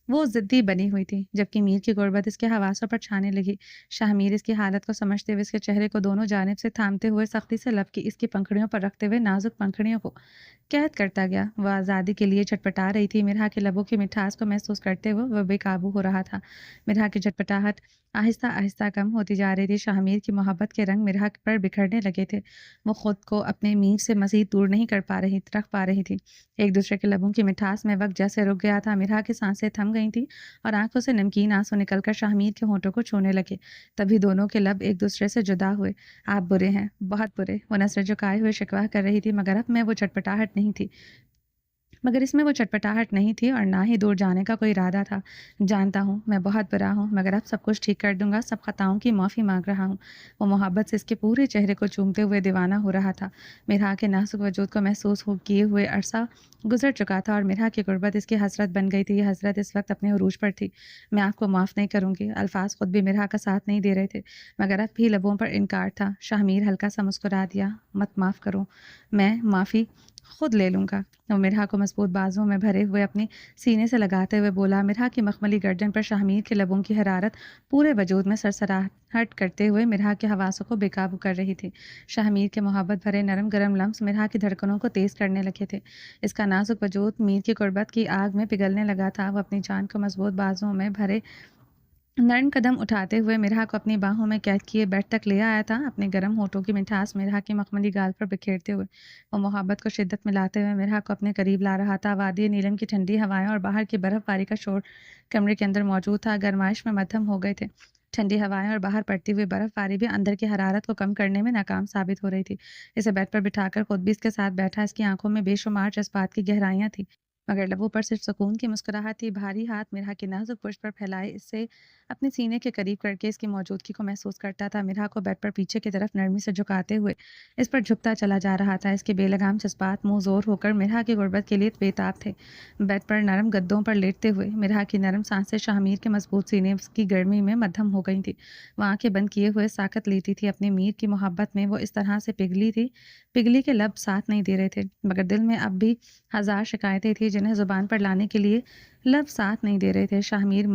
Speaker 1: वो ज़िद्दी बनी हुई थी, जबकि मीर की गुर्बत इसके हवासों पर छाने लगी। शाहमीर इसकी हालत को समझते हुए इसके चेहरे को दोनों जानिब से थामते हुए सख्ती से लब की इसकी पंखुड़ियों पर रखते हुए नाजुक पंखुड़ियों को कैद करता गया। वह आज़ादी के लिए छटपटा रही थी। मिराह के लबों की मिठास को महसूस करते हुए वह बेकाबू हो रहा था। मिराह की छटपटाहट आहिस्ता आहिस्ता कम होती जा रही थी। शाहमीर की मोहब्बत के रंग मिराह पर बिखरने लगे थे। वो खुद को अपने मीर से मज़ीद दूर नहीं रख पा रही थी। एक दूसरे के लबों की मिठास में वक्त जैसे रुक गया था। मिराह की सांसें थम गई थी और आंखों से नमकीन आंसू निकलकर शाहमीर के होंठों को छूने लगे। तभी दोनों के लब एक दूसरे से जुदा हुए। आप बुरे हैं, बहुत बुरे, वो नसर झुकाए हुए शिकवा कर रही थी मगर अब मैं वो छटपटाहट नहीं थी। मगर इसमें वो चटपटाहट नहीं थी और ना ही दूर जाने का कोई इरादा था। जानता हूँ मैं बहुत बुरा हूँ मगर अब सब कुछ ठीक कर दूंगा, सब खताओं की माफ़ी मांग रहा हूँ। वो मोहब्बत से इसके पूरे चेहरे को चूमते हुए दीवाना हो रहा था। मिराह के नाजुक वजूद को महसूस हो किए हुए अरसा गुजर चुका था और मिराह की गुर्बत इसकी हसरत बन गई थी। ये हसरत इस वक्त अपने उरूज पर थी। मैं आपको माफ़ नहीं करूँगी। अल्फाज खुद भी मिराह का साथ नहीं दे रहे थे मगर अब भी लबों पर इनकार था। शाहमीर हल्का सा मुस्कुरा दिया। मत माफ़ करो, मैं माफ़ी खुद ले लूँगा। वो मिराह को मजबूत बाजुओं में भरे हुए अपने सीने से लगाते हुए बोला। मिराह की मखमली गर्दन पर शाहमीर के लबों की हरारत पूरे वजूद में सरसराहट करते हुए मिराह के हवासों को बेकाबू कर रही थी। शाहमीर के मोहब्बत भरे नरम गरम लम्स मिराह की धड़कनों को तेज करने लगे थे। इसका नाजुक वजूद मीर की गुर्बत की आग में पिघलने लगा था। वो अपनी जान को मजबूत बाजुओं में भरे नर्म कदम उठाते हुए मिराह को अपनी बाहों में कैद किए बेड तक ले आया था, अपने गर्म होठों की मिठास मिराह की मखमली गाल पर बिखेरते हुए। वो मोहब्बत को शिद्दत में लाते हुए मिराह को अपने करीब ला रहा था। वादी नीलम की ठंडी हवाएं और बाहर की बर्फबारी का शोर कमरे के अंदर मौजूद था। गर्माइश में मद्धम हो गए थे। ठंडी हवाएं और बाहर पड़ती हुई बर्फबारी भी अंदर की हरारत को कम करने में नाकाम साबित हो रही थी। इसे बेड पर बिठाकर खुद भी इसके साथ बैठा। इसकी आंखों में बेशुमार जज्बात की गहराइयां थी मगर लबों पर सिर्फ सुकून की मुस्कुराहट थी। भारी हाथ मिराह के नाजुक पुष्प पर फैलाए इससे अपने सीने के करीब करके इसकी मौजूदगी को महसूस करता था। मिराह को बेड पर पीछे की तरफ नरमी से झुकाते हुए इस पर झुकता चला जा रहा था। इसके बेलगाम जज्बात मुंह जोर होकर मिराह की गुर्बत के लिए बेताब थे। बेड पर नरम गद्दों पर लेटते हुए मिराह की नरम सांसें शाहमीर के मजबूत सीने की गर्मी में मद्धम हो गई थी। वह आंखें बंद किए हुए साकत लेती थी। अपने मीर की मोहब्बत में वो इस तरह से पिघली के लब साथ नहीं दे रहे थे मगर दिल में अब भी हजार शिकायतें थी जिन्हें जुबान पर लाने के लिए लब साथ नहीं दे रहे थे। शाहमीर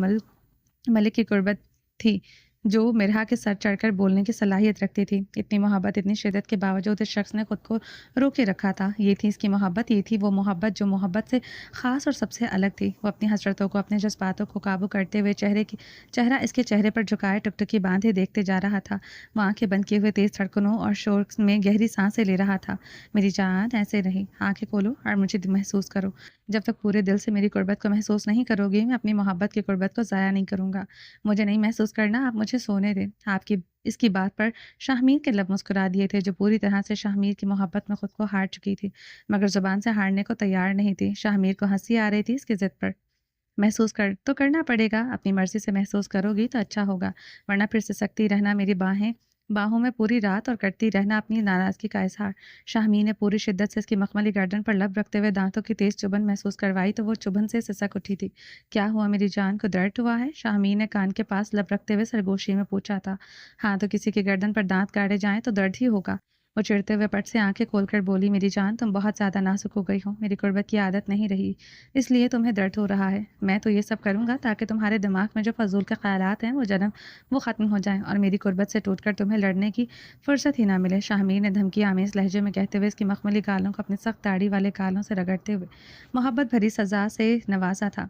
Speaker 1: मलिक की गुर्बत थी जो मिराह के सर चढ़कर बोलने की सलाहियत रखती थी। इतनी मोहब्बत, इतनी शिद्दत के बावजूद इस शख्स ने खुद को रोके रखा था। ये थी इसकी मोहब्बत, ये थी वो मोहब्बत जो मोहब्बत से ख़ास और सबसे अलग थी। वो अपनी हसरतों को, अपने जज्बातों को काबू करते हुए चेहरा इसके चेहरे पर झुकाए टुकटुकी बांधे देखते जा रहा था। वो आंखें बंद किए हुए तेज़ धड़कनों और शोर में गहरी सांसें ले रहा था। मेरी जान ऐसे नहीं, आंखें खोलो और मुझे महसूस करो। जब तक पूरे दिल से मेरी गुर्बत को महसूस नहीं करोगे, मैं अपनी मोहब्बत की गुर्बत को ज़ाया नहीं करूँगा। मुझे नहीं महसूस करना, आप मुझे सोने दें। आपकी इसकी बात पर शाहमीर के लब मुस्कुरा दिए थे, जो पूरी तरह से शाहमीर की मोहब्बत में खुद को हार चुकी थी मगर ज़ुबान से हारने को तैयार नहीं थी। शाहमीर को हंसी आ रही थी इसकी ज़िद पर। महसूस कर तो करना पड़ेगा, अपनी मर्जी से महसूस करोगी तो अच्छा होगा, वरना फिर सिसकती रहना मेरी बाहें बाहों में पूरी रात और करती रहना अपनी नाराज़गी का इज़हार। शाहमीर ने पूरी शिद्दत से इसकी मखमली गर्दन पर लब रखते हुए दांतों की तेज़ चुभन महसूस करवाई तो वो चुभन से सिसक उठी थी। क्या हुआ, मेरी जान को दर्द हुआ है? शाहमीर ने कान के पास लब रखते हुए सरगोशी में पूछा था। हाँ, तो किसी की गर्दन पर दांत गाड़े जाएं तो दर्द ही होगा। वो चिढ़ते हुए पट से आंखें खोलकर बोली, मेरी जान, तुम बहुत ज़्यादा नाजुक हो गई हो, मेरी गुर्बत की आदत नहीं रही, इसलिए तुम्हें दर्द हो रहा है। मैं तो ये सब करूँगा ताकि तुम्हारे दिमाग में जो फजूल के ख्यालात हैं वो ख़त्म हो जाएं और मेरी गुर्बत से टूटकर तुम्हें लड़ने की फुर्सत ही ना मिले। शाहमीर ने धमकी आमेज लहजे में कहते हुए इसकी मखमली गालों को अपने सख्त दाढ़ी वाले गालों से रगड़ते हुए मोहब्बत भरी सजा से नवाजा था।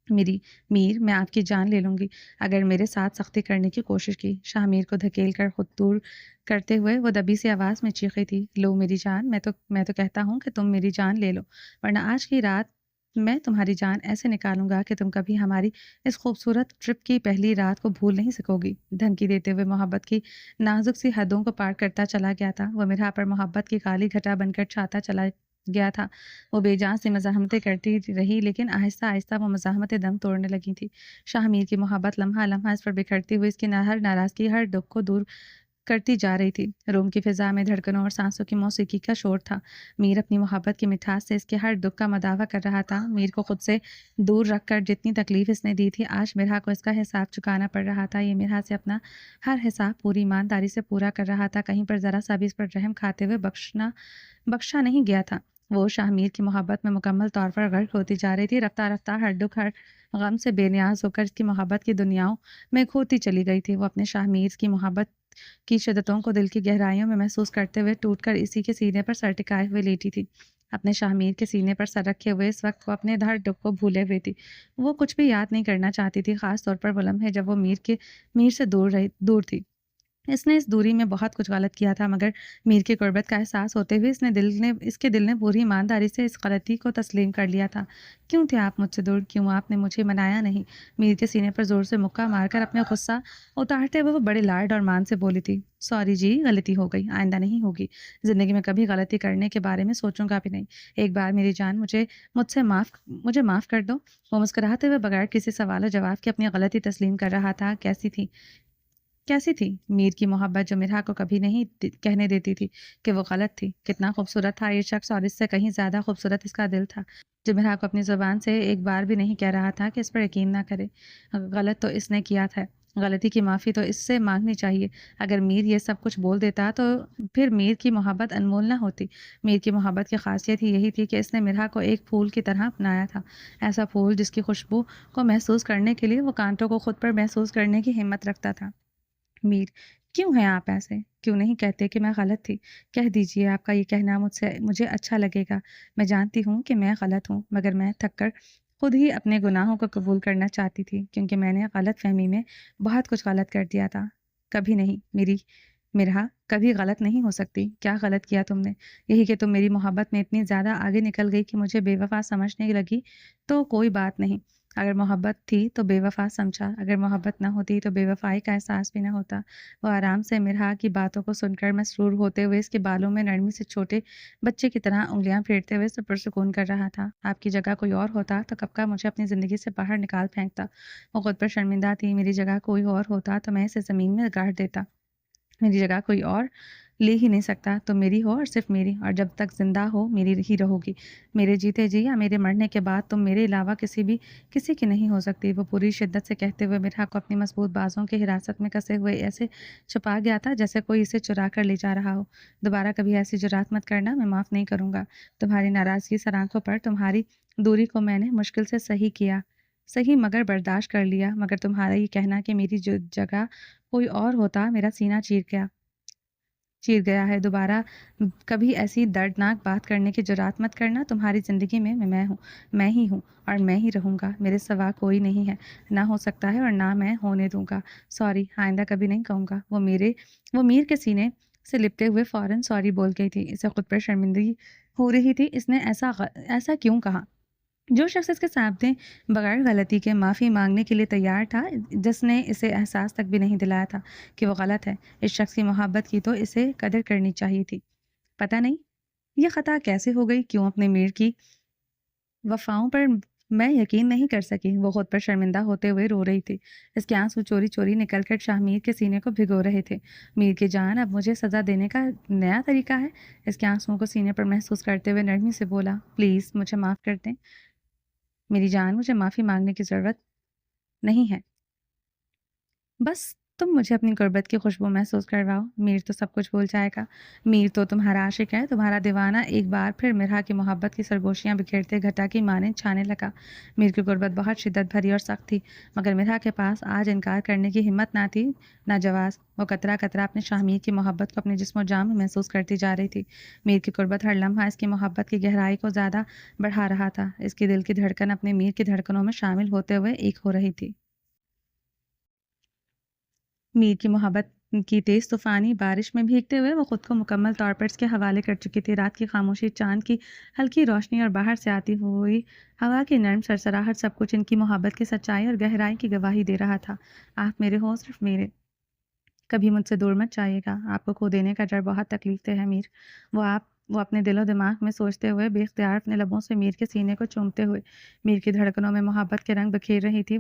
Speaker 1: मेरी मीर, मैं आपकी जान ले लूँगी अगर मेरे साथ सख्ती करने की कोशिश की। शाहमीर को धकेल कर खुद दूर करते हुए वो दबी सी आवाज़ में चीखी थी, लो मेरी जान, मैं तो कहता हूँ कि तुम मेरी जान ले लो, वरना आज की रात मैं तुम्हारी जान ऐसे निकालूंगा कि तुम कभी हमारी इस खूबसूरत ट्रिप की पहली रात को भूल नहीं सकोगी। धमकी देते हुए मोहब्बत की नाजुक सी हदों को पार करता चला गया था। वो मिरहा पर मोहब्बत की काली घटा बनकर छाता चला गया था। वो बेजान सी मज़ाहमतें करती रही, लेकिन आहिस्ता आहिस्ता वो मज़ाहमतें दम तोड़ने लगी थी। शाहमीर की मोहब्बत लम्हा लम्हा इस पर बिखरती हुई इसकी हर नाराज़गी, हर दुख को दूर करती जा रही थी। रूम की फ़िज़ा में धड़कनों और सांसों की मौसीकी का शोर था। मीर अपनी मोहब्बत की मिठास से इसके हर दुख का मदावा कर रहा था। मीर को खुद से दूर रखकर जितनी तकलीफ़ इसने दी थी, आज मिरहा को इसका हिसाब चुकाना पड़ रहा था। ये मिरहा से अपना हर हिसाब पूरी ईमानदारी से पूरा कर रहा था। कहीं पर ज़रा सा भी इस पर रहम खाते हुए बख्शा नहीं गया था। वो शाहमीर की मोहब्बत में मुकम्मल तौर पर गर्क होती जा रही थी। रफ्ता रफ्ता हर दुख, हर गम से बेनियाज होकर इसकी मोहब्बत की दुनियाओं में खोती चली गई थी। वो अपने शाहमीर की मोहब्बत की शिद्दतों को दिल की गहराइयों में महसूस करते हुए टूटकर इसी के सीने पर सर टिकाए हुए लेटी थी। अपने शाहमीर के सीने पर सर रखे हुए इस वक्त वो अपने हर दुख को भूले हुए थी। वो कुछ भी याद नहीं करना चाहती थी, खास तौर पर वो लम्हे जब वो मीर से दूर थी। इसने इस दूरी में बहुत कुछ गलत किया था, मगर मीर की गुर्बत का एहसास होते हुए इसके दिल ने पूरी ईमानदारी से इस गलती को तस्लीम कर लिया था। क्यों थे आप मुझसे दूर? क्यों आपने मुझे मनाया नहीं? मीर के सीने पर जोर से मुक्का मारकर अपना गुस्सा उतारते हुए वो बड़े लाड और मान से बोली थी, सॉरी जी, गलती हो गई, आइंदा नहीं होगी। ज़िंदगी में कभी गलती करने के बारे में सोचूंगा भी नहीं। एक बार मेरी जान, मुझे माफ़ कर दो। वो मुस्कुराते हुए बगैर किसी सवाल जवाब के अपनी गलती तस्लीम कर रहा था। कैसी थी मीर की मोहब्बत, जो मिरहा को कभी नहीं कहने देती थी कि वो गलत थी। कितना खूबसूरत था ये शख्स, और इससे कहीं ज़्यादा खूबसूरत इसका दिल था, जो मिरहा को अपनी ज़ुबान से एक बार भी नहीं कह रहा था कि इस पर यकीन ना करे। गलत तो इसने किया था, गलती की माफ़ी तो इससे मांगनी चाहिए। अगर मीर ये सब कुछ बोल देता तो फिर मीर की मोहब्बत अनमोल ना होती। मीर की मोहब्बत की खासियत ही यही थी कि इसने मिरहा को एक फूल की तरह अपनाया था। ऐसा फूल जिसकी खुशबू को महसूस करने के लिए वो कांटों को खुद पर महसूस करने की हिम्मत रखता था। मीर, क्यों हैं आप ऐसे? क्यों नहीं कहते कि मैं गलत थी? कह दीजिए, आपका ये कहना मुझे अच्छा लगेगा। मैं जानती हूँ कि मैं गलत हूँ, मगर मैं थक कर खुद ही अपने गुनाहों को कबूल करना चाहती थी, क्योंकि मैंने गलतफ़हमी में बहुत कुछ गलत कर दिया था। कभी नहीं, मिरहा, कभी गलत नहीं हो सकती। क्या गलत किया तुमने? यही कि तुम मेरी मोहब्बत में इतनी ज़्यादा आगे निकल गई कि मुझे बेवफ़ा समझने लगी। तो कोई बात नहीं। अगर मोहब्बत थी तो बेवफ़ा समझा, अगर मोहब्बत ना होती तो बेवफ़ाई का एहसास भी ना होता। वो आराम से मिरहा की बातों को सुनकर मसरूर होते हुए इसके बालों में नरमी से छोटे बच्चे की तरह उँगलियां फेरते हुए उसे पुरसुकून कर रहा था। आपकी जगह कोई और होता तो कब का मुझे अपनी ज़िंदगी से बाहर निकाल फेंकता। वो खुद पर शर्मिंदा थी। मेरी जगह कोई और होता तो मैं इसे ज़मीन में गाड़ देता। मेरी जगह कोई और ले ही नहीं सकता। तुम मेरी हो और सिर्फ मेरी, और जब तक जिंदा हो मेरी ही रहोगी। मेरे जीते जी या मेरे मरने के बाद तुम मेरे अलावा किसी की नहीं हो सकती। वो पूरी शिद्दत से कहते हुए मिरहा को अपनी मजबूत बाजों की हिरासत में कसे हुए ऐसे छुपा गया था जैसे कोई इसे चुरा कर ले जा रहा हो। दोबारा कभी ऐसी जुरात मत करना, मैं माफ़ नहीं करूँगा। तुम्हारी नाराज़गी सर आंखों पर तुम्हारी दूरी को मैंने मुश्किल से सही मगर बर्दाश्त कर लिया, मगर तुम्हारा ये कहना कि मेरी जो जगह कोई और होता, मेरा सीना चीर गया है। दोबारा कभी ऐसी दर्दनाक बात करने की जुर्रात मत करना। तुम्हारी ज़िंदगी में मैं हूँ, मैं ही हूँ और मैं ही रहूँगा। मेरे सिवा कोई नहीं है, ना हो सकता है और ना मैं होने दूँगा। सॉरी, आइंदा कभी नहीं कहूँगा। वो मीर के सीने से लिपटे हुए फ़ौरन सॉरी बोल गई थी। इसे खुद पर शर्मिंदगी हो रही थी। इसने ऐसा क्यों कहा? जो शख्स इसके सामने बगैर गलती के माफ़ी मांगने के लिए तैयार था, जिसने इसे एहसास तक भी नहीं दिलाया था कि वो गलत है, इस शख्स की मोहब्बत की तो इसे कदर करनी चाहिए थी। पता नहीं ये ख़ता कैसे हो गई, क्यों अपने मीर की वफ़ाओं पर मैं यकीन नहीं कर सकी, वो खुद पर शर्मिंदा होते हुए रो रही थी। इसके आंसू चोरी चोरी निकल कर शाहमीर के सीने को भिगो रहे थे। मीर की जान, अब मुझे सज़ा देने का नया तरीका है। इसके आंसुओं को सीने पर महसूस करते हुए नरमी से बोला, प्लीज़ मुझे माफ़ कर दें। मेरी जान, मुझे माफ़ी मांगने की ज़रूरत नहीं है। बस तुम मुझे अपनी गुर्बत की खुशबू महसूस करवाओ। मीर तो सब कुछ भूल जाएगा। मीर तो तुम्हारा आशिक है, तुम्हारा दीवाना। एक बार फिर मिरहा की मोहब्बत की सरगोशियाँ बिखेरते घटा की मानंद छाने लगा। मीर की गुर्बत बहुत शिद्दत भरी और सख्त थी, मगर मिरहा के पास आज इनकार करने की हिम्मत ना थी, ना जवाज़। वो कतरा कतरा अपने शाहमीर की मोहब्बत को अपने जिस्म जान में महसूस करती जा रही थी। मीर की गुर्बत हर लम्हा इसकी मोहब्बत की गहराई को ज़्यादा बढ़ा रहा था। इसके दिल की धड़कन अपने मीर की धड़कनों में शामिल होते हुए एक हो रही थी। मीर की मोहब्बत की तेज़ तूफ़ानी बारिश में भीगते हुए वो खुद को मुकम्मल तौर पर इसके हवाले कर चुकी थी। रात की खामोशी, चाँद की हल्की रोशनी और बाहर से आती हुई हवा की नर्म सरसराहट, सब कुछ इनकी मोहब्बत की सच्चाई और गहराई की गवाही दे रहा था। आप मेरे हो, सिर्फ़ मेरे। कभी मुझसे दूर मत जाइएगा, आपको खो देने का डर बहुत तकलीफ दे है मीर। वो अपने दिलो दिमाग में सोचते हुए बेख्तियार अपने लबों से मीर के सीने को चूमते हुए मीर की धड़कनों में मोहब्बत के रंग बखेर रही थी।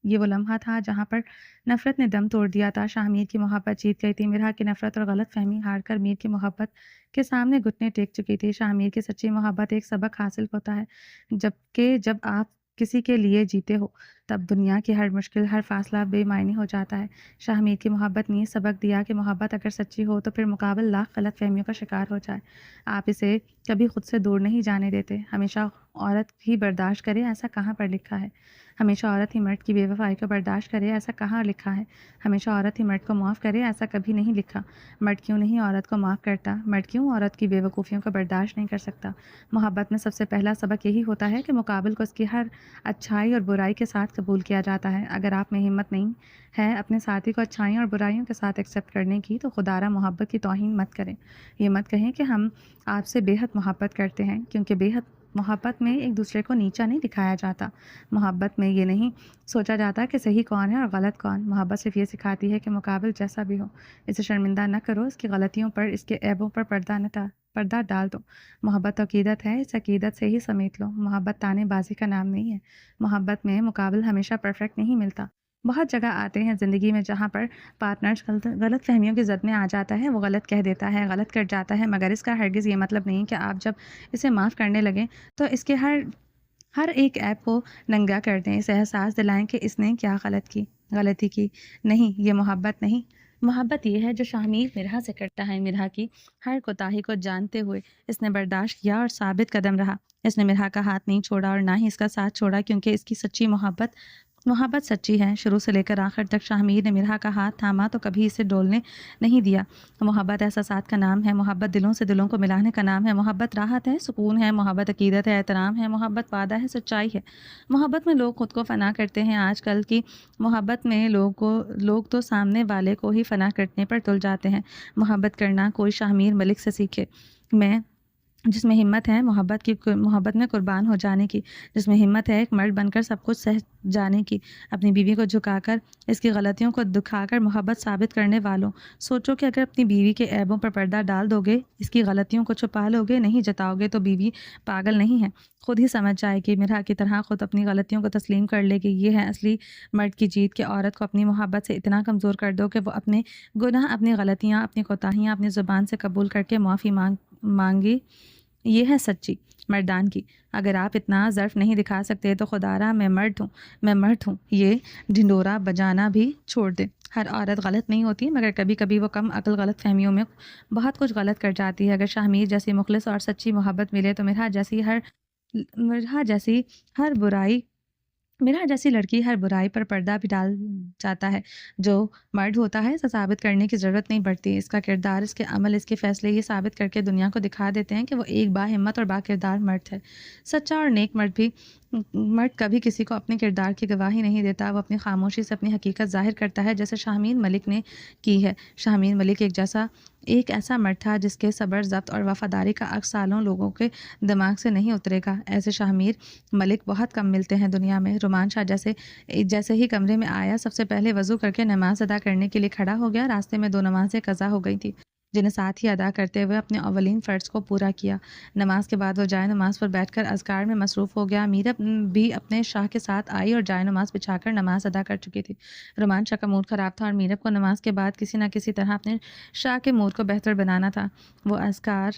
Speaker 1: ये वो लम्हा था जहाँ पर नफ़रत ने दम तोड़ दिया था। शाहमीर की मोहब्बत जीत गई थी। मिरहा की नफ़रत और गलत फहमी हार कर मीर की मोहब्बत के सामने घुटने टेक चुकी थी। शाहमीर की सच्ची मोहब्बत एक सबक हासिल होता है, जब आप किसी के लिए जीते हो, तब दुनिया की हर मुश्किल, हर फ़ासला बेमायने हो जाता है। शाहमीर की मोहब्बत ने ये सबक दिया कि मोहब्बत अगर सच्ची हो तो फिर मुकाबल लाख गलत फहमियों का शिकार हो जाए, आप इसे कभी खुद से दूर नहीं जाने देते। हमेशा औरत ही बर्दाश्त करे, ऐसा कहाँ पर लिखा है? हमेशा औरत ही मर्द की बेवफ़ाई को बर्दाश्त करे, ऐसा कहाँ लिखा है? हमेशा औरत ही मर्द को माफ़ करे, ऐसा कभी नहीं लिखा। मर्द क्यों नहीं औरत को माफ़ करता? मर्द क्यों औरत की बेवकूफ़ियों को बर्दाश्त नहीं कर सकता? मोहब्बत में सबसे पहला सबक यही होता है कि मुकाबिल को उसकी हर अच्छाई और बुराई के साथ कबूल किया जाता है। अगर आप में हिम्मत नहीं है अपने साथी को अच्छाइयों और बुराइयों के साथ एक्सेप्ट करने की, तो खुदारा मोहब्बत की तौहीन मत करें। ये मत कहें कि हम आपसे बेहद मोहब्बत करते हैं, क्योंकि बेहद मोहब्बत में एक दूसरे को नीचा नहीं दिखाया जाता। मोहब्बत में ये नहीं सोचा जाता कि सही कौन है और गलत कौन। मोहब्बत सिर्फ ये सिखाती है कि मुकाबिल जैसा भी हो, इसे शर्मिंदा न करो, इसकी गलतियों पर, इसके ऐबों पर पर्दा डाल दो। मोहब्बत अकीदत है, इस अकीदत से ही समेट लो। मोहब्बत तानेबाजी का नाम नहीं है। मोहब्बत में मुकाबिल हमेशा परफेक्ट नहीं मिलता। बहुत जगह आते हैं ज़िंदगी में जहाँ पर पार्टनर्स गलत फहमियों की ज़द में आ जाता है, वो गलत कह देता है, गलत कर जाता है, मगर इसका हरगिज़ ये मतलब नहीं कि आप जब इसे माफ़ करने लगें तो इसके हर हर एक ऐप को नंगा कर दें। इसे एहसास दिलाएं कि इसने क्या गलती की। नहीं, ये मोहब्बत नहीं। मोहब्बत ये है जो शाहमीर मिरहा से करता है। मिरहा की हर कोताही को जानते हुए इसने बर्दाश्त किया और साबित कदम रहा। इसने मिरहा का हाथ नहीं छोड़ा और ना ही इसका साथ छोड़ा, क्योंकि इसकी सच्ची मोहब्बत मोहब्बत सच्ची है। शुरू से लेकर आखिर तक शाहमीर ने मिरहा का हाथ थामा तो कभी इसे डोलने नहीं दिया। मोहब्बत एहसासात का नाम है, मोहब्बत दिलों से दिलों को मिलाने का नाम है, मोहब्बत राहत है, सुकून है, मोहब्बत अकीदत है, एहतराम है, मोहब्बत वादा है, सच्चाई है। मोहब्बत में लोग खुद को फ़ना करते हैं। आजकल की मोहब्बत में लोग तो सामने वाले को ही फ़ना करने पर तुल जाते हैं। मोहब्बत करना कोई शाहमीर मलिक से सीखे। मैं जिसमें हिम्मत है मोहब्बत में कुर्बान हो जाने की, जिसमें हिम्मत है एक मर्द बनकर सब कुछ सह जाने की, अपनी बीवी को झुकाकर, इसकी गलतियों को दिखाकर मोहब्बत साबित करने वालों, सोचो कि अगर अपनी बीवी के ऐबों पर पर्दा डाल दोगे, इसकी गलतियों को छुपा लोगे, नहीं जताओगे, तो बीवी पागल नहीं है, खुद ही समझ जाएगी। मिरहा की तरह खुद अपनी गलतियों को तस्लीम कर लेगी। ये है असली मर्द की जीत, कि औरत को अपनी मोहब्बत से इतना कमज़ोर कर दो कि वो अपने गुनाह, अपनी गलतियाँ, अपनी कोताहियाँ अपनी ज़ुबान से कबूल करके माफ़ी मांगी। ये है सच्ची मर्दान की। अगर आप इतना ज़र्फ़ नहीं दिखा सकते तो खुदारा मैं मर्द हूँ, ये ढिंढोरा बजाना भी छोड़ दें। हर औरत गलत नहीं होती, मगर कभी कभी वो कम अक्ल गलत फहमियों में बहुत कुछ गलत कर जाती है। अगर शाहमीर जैसी मुखलिस और सच्ची मोहब्बत मिले तो मिरहा जैसी हर बुराई मेरा जैसी लड़की हर बुराई पर पर्दा भी डाल जाता है। जो मर्द होता है इसे साबित करने की ज़रूरत नहीं पड़ती। इसका किरदार, इसके अमल, इसके फ़ैसले ये साबित करके दुनिया को दिखा देते हैं कि वो एक बाहिम्मत और बाकिरदार मर्द है। सच्चा और नेक मर्द कभी किसी को अपने किरदार की गवाही नहीं देता। वो अपनी खामोशी से अपनी हकीकत ज़ाहिर करता है, जैसे शाहमीर मलिक ने की है। शाहमीर मलिक एक ऐसा मर्द था जिसके सब्र, ज़ब्त और वफ़ादारी का अक्स सालों लोगों के दिमाग से नहीं उतरेगा। ऐसे शाहमीर मलिक बहुत कम मिलते हैं दुनिया में। रुमान शाह जैसे ही कमरे में आया, सबसे पहले वज़ू करके नमाज अदा करने के लिए खड़ा हो गया। रास्ते में 2 नमाज़ें कज़ा हो गई थी। جنہیں ساتھ ہی ادا کرتے ہوئے اپنے اولین فرض کو پورا کیا۔ نماز کے بعد وہ جائے نماز پر بیٹھ کر اذکار میں مصروف ہو گیا۔ میرب بھی اپنے شاہ کے ساتھ آئی اور جائے نماز بچھا کر نماز ادا کر چکی تھی۔ رومان شاہ کا موڈ خراب تھا اور میرب کو نماز کے بعد کسی نہ کسی طرح اپنے شاہ کے موڈ کو بہتر بنانا تھا۔ وہ اذکار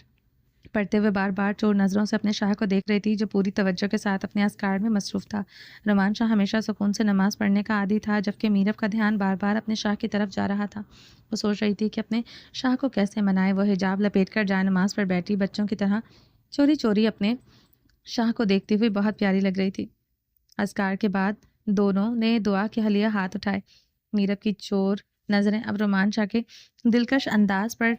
Speaker 1: پڑھتے ہوئے بار بار چور نظروں سے اپنے شاہ کو دیکھ رہی تھی جو پوری توجہ کے ساتھ اپنے اذکار میں مصروف تھا۔ رومان شاہ ہمیشہ سکون سے نماز پڑھنے کا عادی تھا، جبکہ میرب کا دھیان بار بار اپنے شاہ کی طرف جا رہا تھا۔ وہ سوچ رہی تھی کہ اپنے شاہ کو کیسے منائے۔ وہ حجاب لپیٹ کر جائے نماز پر بیٹھی بچوں کی طرح چوری چوری اپنے شاہ کو دیکھتی ہوئی بہت پیاری لگ رہی تھی۔ اذکار کے بعد دونوں نے دعا کے لیے ہاتھ اٹھائے۔ میرب کی چور نظریں اب رومان شاہ کے دلکش انداز پر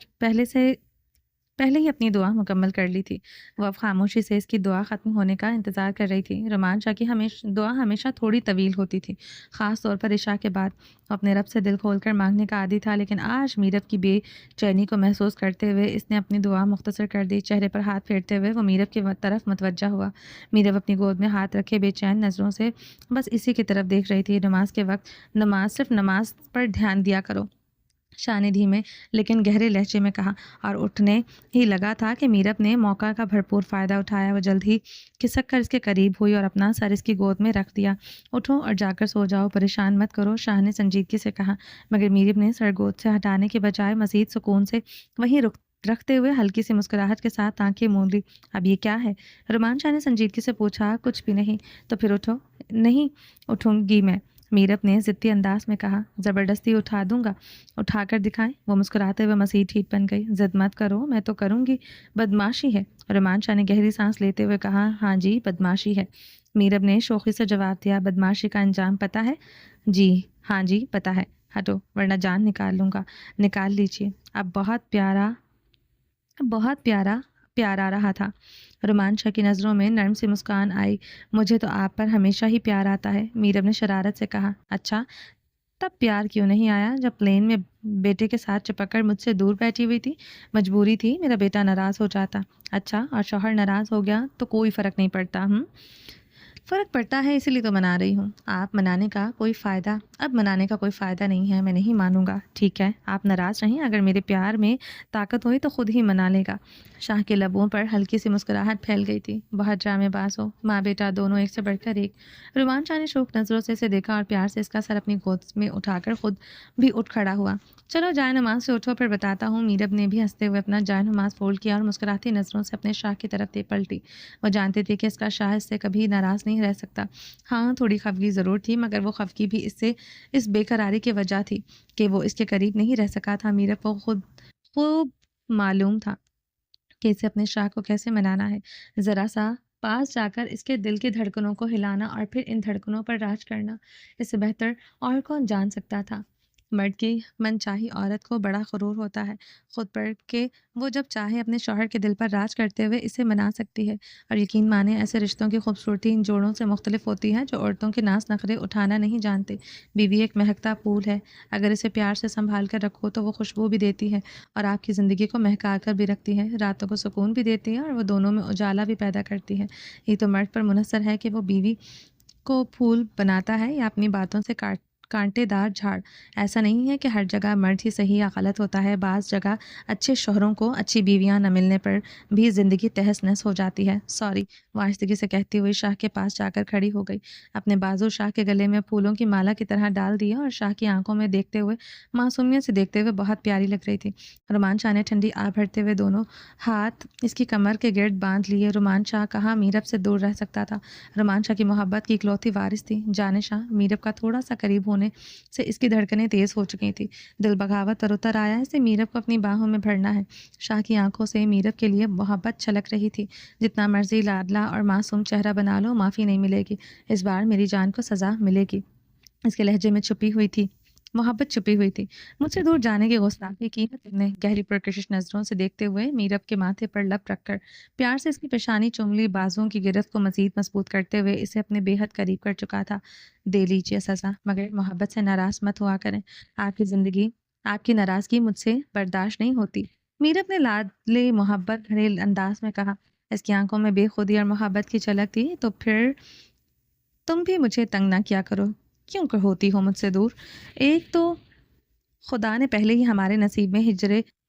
Speaker 1: پہلے ہی اپنی دعا مکمل کر لی تھی۔ وہ اب خاموشی سے اس کی دعا ختم ہونے کا انتظار کر رہی تھی۔ رومان شاہ کی دعا ہمیشہ تھوڑی طویل ہوتی تھی، خاص طور پر عشاء کے بعد۔ وہ اپنے رب سے دل کھول کر مانگنے کا عادی تھا، لیکن آج میرب کی بے چینی کو محسوس کرتے ہوئے اس نے اپنی دعا مختصر کر دی۔ چہرے پر ہاتھ پھیرتے ہوئے وہ میرب کی طرف متوجہ ہوا۔ میرب اپنی گود میں ہاتھ رکھے بے چین نظروں سے بس اسی کی طرف دیکھ رہی تھی۔ نماز کے وقت صرف نماز پر دھیان دیا کرو، شاہ نے دھیمے لیکن گہرے لہجے میں کہا، اور اٹھنے ہی لگا تھا کہ میرب نے موقع کا بھرپور فائدہ اٹھایا۔ وہ جلد ہی کھسک کر اس کے قریب ہوئی اور اپنا سر اس کی گود میں رکھ دیا۔ اٹھو اور جا کر سو جاؤ، پریشان مت کرو، شاہ نے سنجیدگی سے کہا، مگر میرب نے سر گود سے ہٹانے کے بجائے مزید سکون سے وہیں رکھتے ہوئے ہلکی سی مسکراہٹ کے ساتھ آنکھیں موند لی۔ اب یہ کیا ہے؟ رومان شاہ نے سنجیدگی سے پوچھا۔ کچھ بھی نہیں۔ تو پھر اٹھو۔ نہیں اٹھوں گی میں، میرب نے ضدی انداز میں کہا۔ زبردستی اٹھا دوں گا، اٹھا کر دکھائیں۔ وہ مسکراتے ہوئے مزید ٹھیک بن گئی۔ ضد مت کرو، میں تو کروں گی، بدماشی ہے۔ رومان شاہ نے گہری سانس لیتے ہوئے کہا، ہاں جی بدماشی ہے۔ میرب نے شوخی سے جواب دیا، بدماشی کا انجام پتہ ہے؟ جی ہاں جی پتہ ہے۔ ہٹو ورنہ جان نکال لوں گا۔ نکال لیجیے۔ اب بہت پیار آ رہا تھا۔ رومان شاہ کی نظروں میں نرم سی مسکان آئی۔ مجھے تو آپ پر ہمیشہ ہی پیار آتا ہے، میرب نے شرارت سے کہا۔ اچھا تب پیار کیوں نہیں آیا جب پلین میں بیٹے کے ساتھ چپک کر مجھ سے دور بیٹھی ہوئی تھی؟ مجبوری تھی، میرا بیٹا ناراض ہو جاتا۔ اچھا اور شوہر ناراض ہو گیا تو کوئی فرق نہیں پڑتا؟ فرق پڑتا ہے، اسی لیے تو منا رہی ہوں۔ اب منانے کا کوئی فائدہ نہیں ہے، میں نہیں مانوں گا۔ ٹھیک ہے آپ ناراض رہیں، اگر میرے پیار میں طاقت ہوئی تو خود ہی منا لے گا۔ شاہ کے لبوں پر ہلکی سی مسکراہٹ پھیل گئی تھی۔ بہت ڈرامے باز ہو، ماں بیٹا دونوں ایک سے بڑھ کر ایک۔ رومان شاہ نے شوق نظروں سے اسے دیکھا اور پیار سے اس کا سر اپنی گود میں اٹھا کر خود بھی اٹھ کھڑا ہوا۔ چلو جائے نماز سے اٹھو پھر بتاتا ہوں۔ میرب نے بھی ہنستے ہوئے اپنا جائے نماز فولڈ کیا اور مسکراتی نظروں سے اپنے شاہ کی طرف پلٹی۔ وہ جانتی تھی کہ اس کا شاہ اس سے کبھی ناراض نہیں رہ سکتا۔ ہاں تھوڑی خفگی ضرور تھی، مگر وہ خفگی بھی اس بے قراری کی وجہ تھی کہ وہ اس کے قریب نہیں رہ سکا تھا۔ میرب کو خود خوب معلوم تھا کہ اسے اپنے شاہ کو کیسے منانا ہے۔ ذرا سا پاس جا کر اس کے دل کی دھڑکنوں کو ہلانا اور پھر ان دھڑکنوں پر راج کرنا، اس سے بہتر اور کون جان سکتا تھا؟ مرد کی من چاہی عورت کو بڑا غرور ہوتا ہے خود پر کہ وہ جب چاہے اپنے شوہر کے دل پر راج کرتے ہوئے اسے منا سکتی ہے۔ اور یقین مانے ایسے رشتوں کی خوبصورتی ان جوڑوں سے مختلف ہوتی ہے جو عورتوں کے ناز نخرے اٹھانا نہیں جانتے۔ بیوی ایک مہکتا پھول ہے، اگر اسے پیار سے سنبھال کر رکھو تو وہ خوشبو بھی دیتی ہے اور آپ کی زندگی کو مہکا کر بھی رکھتی ہے، راتوں کو سکون بھی دیتی ہے اور وہ دونوں میں اجالا بھی پیدا کرتی ہے۔ یہ تو مرد پر منحصر ہے کہ وہ بیوی کو پھول بناتا ہے یا اپنی باتوں سے کانٹے دار جھاڑ۔ ایسا نہیں ہے کہ ہر جگہ مرد ہی صحیح یا غلط ہوتا ہے، بعض جگہ اچھے شوہروں کو اچھی بیویاں نہ ملنے پر بھی زندگی تہس نہس ہو جاتی ہے۔ سوری، وہ آہستگی سے کہتی ہوئی شاہ کے پاس جا کر کھڑی ہو گئی، اپنے بازو شاہ کے گلے میں پھولوں کی مالا کی طرح ڈال دیا اور شاہ کی آنکھوں میں دیکھتے ہوئے معصومیت سے دیکھتے ہوئے بہت پیاری لگ رہی تھی۔ رومان شاہ نے ٹھنڈی آہ بھرتے ہوئے دونوں ہاتھ اس کی کمر کے گرد باندھ لیے۔ رومان شاہ کہاں میرب سے دور رہ سکتا تھا؟ رومان شاہ کی محبت کی اکلوتی وارث تھی جان شاہ۔ میرب کا تھوڑا سا قریب ہونے سے اس کی دھڑکنیں تیز ہو چکی تھیں، دل بغاوت تر اتر آیا، اسے میرب کو اپنی باہوں میں بھرنا ہے۔ شاہ کی آنکھوں سے میرب کے لیے محبت چھلک رہی تھی۔ جتنا مرضی لاڈلا اور معصوم چہرہ بنا لو، معافی نہیں ملے گی، اس بار میری جان کو سزا ملے گی۔ اس کے لہجے میں محبت چھپی ہوئی تھی۔ مجھ سے دور جانے کی گستاخی کی ہے تم نے؟ گہری پرکشش نظروں سے دیکھتے ہوئے میرب کے ماتھے پر لب رکھ کر پیار سے اس کی پیشانی چوم لی، بازوؤں کی گرفت کو مزید مضبوط کرتے ہوئے اسے اپنے بے حد قریب کر چکا تھا۔ دے لیجیے سزا، مگر محبت سے ناراض مت ہوا کریں، آپ کی ناراضگی مجھ سے برداشت نہیں ہوتی۔ میرب نے لاڈلے محبت بھرے انداز میں کہا۔ اس کی آنکھوں میں بے خودی اور محبت کی جھلک تھی۔ تو پھر تم بھی مجھے تنگ نہ کیا کرو، کیوں ہوتی ہو مجھ سے دور؟ ایک تو خدا نے پہلے ہی ہمارے نصیب میں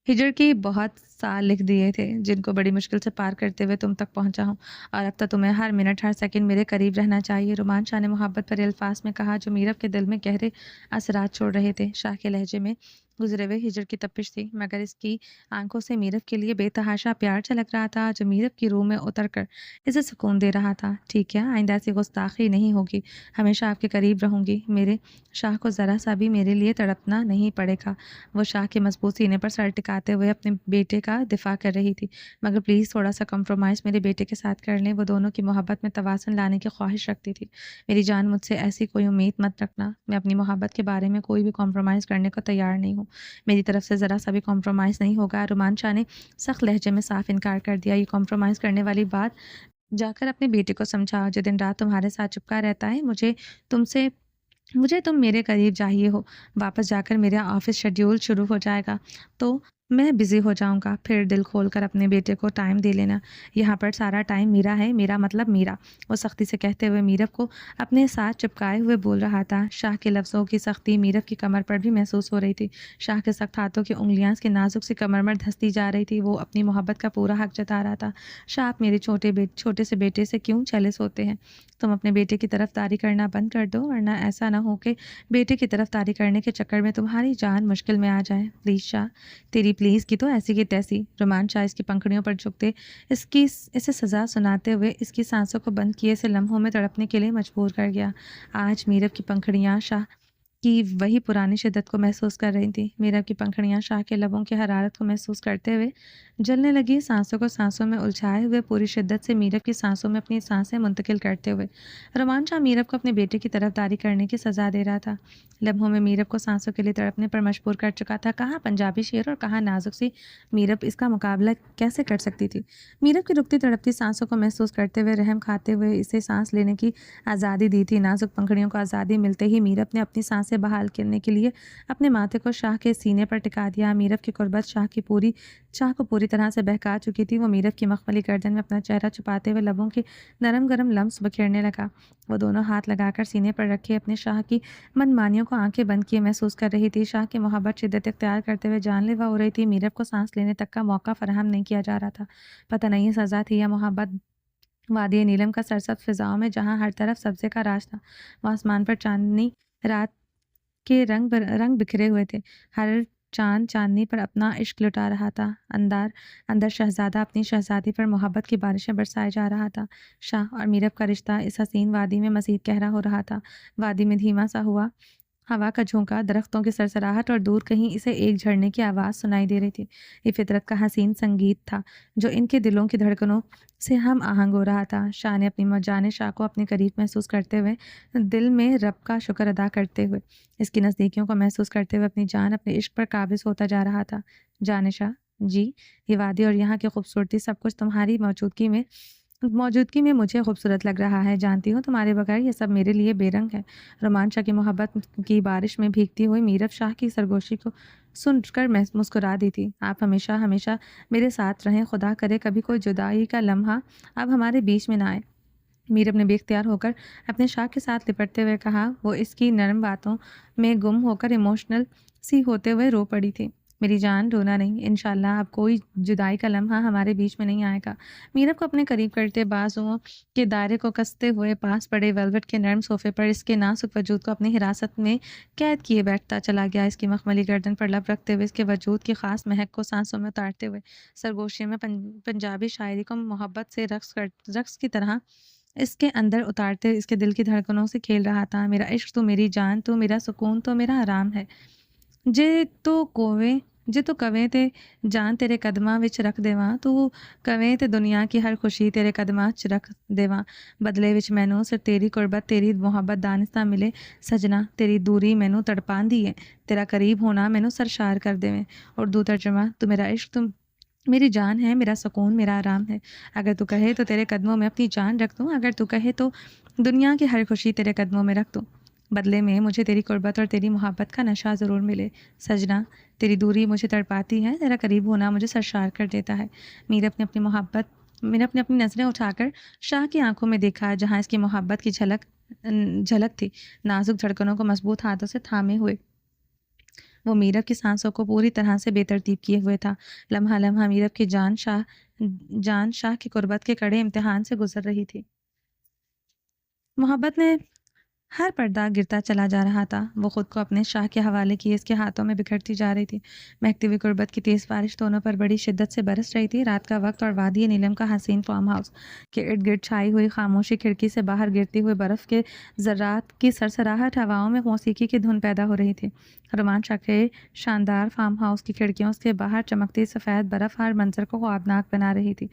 Speaker 1: हिजड़ के बहुत साल लिख दिए थे जिनको बड़ी मुश्किल से पार करते हुए तुम तक पहुंचा हूँ, और अब तो तुम्हें हर मिनट हर सेकंड मेरे करीब रहना चाहिए। रोमान शाह ने मोहब्बत भरे अल्फाज में कहा जो मीरब के दिल में गहरे असरात छोड़ रहे थे। शाह के लहजे में गुजरे हुए हिजड़ की तपिश थी, मगर इसकी आंखों से मीरब के लिए बेतहाशा प्यार झलक रहा था जो मीरब की रूह में उतर कर इसे सुकून दे रहा था। ठीक है, आइंदा ऐसी गुस्ताखी नहीं होगी, हमेशा आपके करीब रहूंगी। मेरे शाह को ज़रा सा भी मेरे लिए तड़पना नहीं पड़ेगा। वो शाह के मजबूत सीने पर सर टिकाते हुए अपने बेटे का दिफा कर रही थी। मगर प्लीज़ थोड़ा सा कॉम्प्रोमाइज़ मेरे बेटे के साथ कर लें। वो दोनों की मोहब्बत में तवाज़ुन लाने की ख्वाहिश रखती थी। मेरी जान, मुझसे ऐसी कोई उम्मीद मत रखना। मैं अपनी मोहब्बत के बारे में कोई भी कॉम्प्रोमाइज़ करने को तैयार नहीं हूँ। मेरी तरफ से ज़रा सा भी कॉम्प्रोमाइज़ नहीं होगा। रोमान शाह ने सख्त लहजे में साफ इनकार कर दिया। ये कॉम्प्रोमाइज़ करने वाली बात जाकर अपने बेटे को समझाओ जो दिन रात तुम्हारे साथ चिपका रहता है। तुमसे मुझे तुम मेरे करीब चाहिए हो। वापस जाकर मेरा ऑफिस शेड्यूल शुरू हो जाएगा तो मैं बिज़ी हो जाऊंगा। फिर दिल खोलकर अपने बेटे को टाइम दे लेना। यहाँ पर सारा टाइम मेरा है, मेरा मतलब मीरा। वो सख्ती से कहते हुए मीरब को अपने साथ चिपकाए हुए बोल रहा था। शाह के लफ्ज़ों की सख्ती मीरब की कमर पर भी महसूस हो रही थी। शाह के सख्त हाथों की उंगलियां उसकी नाजुक सी कमर में धंसती जा रही थी। वो अपनी मोहब्बत का पूरा हक जता रहा था। शाह, आप मेरे छोटे से बेटे से क्यों जेलस होते हैं? तुम अपने बेटे की तरफदारी करना बंद कर दो, वरना ऐसा ना हो कि बेटे की तरफदारी करने के चक्कर में तुम्हारी जान मुश्किल में आ जाए। प्लीज़ शाह। तेरी प्लीज़ की तो ऐसी की तैसी। रोमान शाह इसकी पंखड़ियों पर झुकते इसे सज़ा सुनाते हुए इसकी सांसों को बंद किए से लम्हों में तड़पने के लिए मजबूर कर गया। आज मीरब की पंखड़ियाँ शाह की वही पुरानी शिद्दत को महसूस कर रही थी। मीरब की पंखड़ियाँ शाह के लबों की हरारत को महसूस करते हुए जलने लगी। सांसों को सांसों में उलझाए हुए पूरी शिद्दत से मीरब की सांसों में अपनी सांसें मुंतकिल करते हुए रोमान शाह मीरब को अपने बेटे की तरफदारी करने की सज़ा दे रहा था। लम्हों में मीरब को सांसों के लिए तड़पने पर मजबूर कर चुका था। कहाँ पंजाबी शेर और कहाँ नाजुक सी मीरब इसका मुकाबला कैसे कर सकती थी? मीरब की रुकती तड़पती सांसों को महसूस करते हुए रहम खाते हुए इसे सांस लेने की आज़ादी दी थी। नाजुक पंखड़ियों को आज़ादी मिलते ही मीरब ने अपनी सांसें बहाल करने के लिए अपने माथे को शाह के सीने पर टिका दिया। मीरब की कुर्बत शाह को पूरी तरह से बहका चुकी थी। वो मीरब की मखमली गर्दन में अपना चेहरा छुपाते हुए लबों की नरम गरम लम्स बखेरने लगा। वो दोनों हाथ लगाकर सीने पर रखे अपने शाह की मनमानियों को आंखें बंद किए महसूस कर रही थी। शाह की मोहब्बत शिद्दत इख्तियार करते हुए जानलेवा हो रही थी। मीरब को सांस लेने तक का मौका फराहम नहीं किया जा रहा था। पता नहीं सज़ा थी या मोहब्बत। वादी नीलम का सरसब्ज फिजाओं में जहाँ हर तरफ सब्जे का राज था, वहाँ आसमान पर चांदनी रात के रंग बिखरे हुए थे। हर चांद चांदनी पर अपना इश्क लुटा रहा था। अंदर अंदर शहजादा अपनी शहजादी पर मोहब्बत की बारिशें बरसाए जा रहा था। शाह और मीरब का रिश्ता इस हसीन वादी में मज़ीद गहरा हो रहा था। वादी में धीमा सा हुआ हवा का झोंका, दरख्तों की सरसराहट और दूर कहीं इसे एक झरने की आवाज़ सुनाई दे रही थी। ये फितरत का हसीन संगीत था जो इनके दिलों की धड़कनों से हम आहंग हो रहा था। शाह ने अपनी जान शाह को अपने करीब महसूस करते हुए दिल में रब का शुक्र अदा करते हुए इसकी नज़दीकियों को महसूस करते हुए अपनी जान अपने इश्क पर काबिज होता जा रहा था। जान शाह जी, ये वादी और यहाँ की खूबसूरती सब कुछ तुम्हारी मौजूदगी में मुझे खूबसूरत लग रहा है। जानती हूँ तुम्हारे बगैर ये सब मेरे लिए बेरंग है। रोमान शाह की मोहब्बत की बारिश में भीगती हुई मीरब शाह की सरगोशी को सुनकर मैं मुस्कुरा दी थी। आप हमेशा हमेशा मेरे साथ रहें। खुदा करे कभी कोई जुदाई का लम्हा अब हमारे बीच में ना आए। मीरब ने बेख्तियार होकर अपने शाह के साथ लिपटते हुए कहा। वो इसकी नरम बातों में गुम होकर इमोशनल सी होते हुए रो पड़ी थी। मेरी जान, रोना नहीं, इंशाल्लाह अब कोई जुदाई का लम्हा हमारे बीच में नहीं आएगा। मीरब को अपने करीब करते बाजुओं के दायरे को कसते हुए पास पड़े वेलवेट के नरम सोफे पर इसके नाजुक वजूद को अपनी हिरासत में कैद किए बैठता चला गया। इसकी मखमली गर्दन पर लब रखते हुए इसके वजूद की खास महक को सांसों में उतारते हुए सरगोशी में पंजाबी शायरी को मोहब्बत से रक्स की तरह इसके अंदर उतारते इसके दिल की धड़कनों से खेल रहा था। मेरा इश्क तू मेरी जान, तू मेरा सुकून, तो मेरा आराम है। जे तो कोवे जे तो कवें ते जान तेरे कदमां विच रख देवां, तू कवें ते दुनिया की हर खुशी तेरे कदमां च रख देवां। बदले विच मैनू सिर्फ तेरी कुर्बत तेरी मोहब्बत दानिस्ता मिले। सजना तेरी दूरी मैनू तड़पांदी है, तेरा करीब होना मैनू सरशार कर देवे। उर्दू तर्जमा। तू मेरा इश्क, तुम मेरी जान है, मेरा सुकून, मेरा आराम है। अगर तू कहे तो तेरे कदमों में अपनी जान रख दूँ, अगर तू कहे तो दुनिया की हर खुशी तेरे कदमों में रख दूँ। बदले में मुझे तेरी कुर्बत और तेरी मोहब्बत का नशा ज़रूर मिले। सजना तेरी दूरी मुझे तड़पाती है, तेरा करीब होना मुझे सरशार कर देता है। मैंने अपनी अपनी नज़रें उठाकर शाह की आंखों में देखा, जहाँ इसकी मोहब्बत की झलक थी। नाजुक धड़कनों को मजबूत हाथों से थामे हुए وہ میرب کی سانسوں کو پوری طرح سے بے ترتیب کیے ہوئے تھا۔ لمحہ لمحہ میرب کی جان شاہ کی قربت کے کڑے امتحان سے گزر رہی تھی۔ محبت نے ہر پردہ گرتا چلا جا رہا تھا۔ وہ خود کو اپنے شاہ کے حوالے کیے اس کے ہاتھوں میں بکھرتی جا رہی تھی۔ مہکتی ہوئی غربت کی تیز بارش دونوں پر بڑی شدت سے برس رہی تھی۔ رات کا وقت اور وادی نیلم کا حسین فارم ہاؤس کے ارد گرد چھائی ہوئی خاموشی کھڑکی سے باہر گرتی ہوئے برف کے ذرات کی سرسراہٹ ہواؤں میں موسیقی کی دھن پیدا ہو رہی تھی۔ رومان شاہ کے شاندار فارم ہاؤس کی کھڑکیوں سے باہر چمکتی سفید برف ہر منظر کو خوابناک بنا رہی تھی۔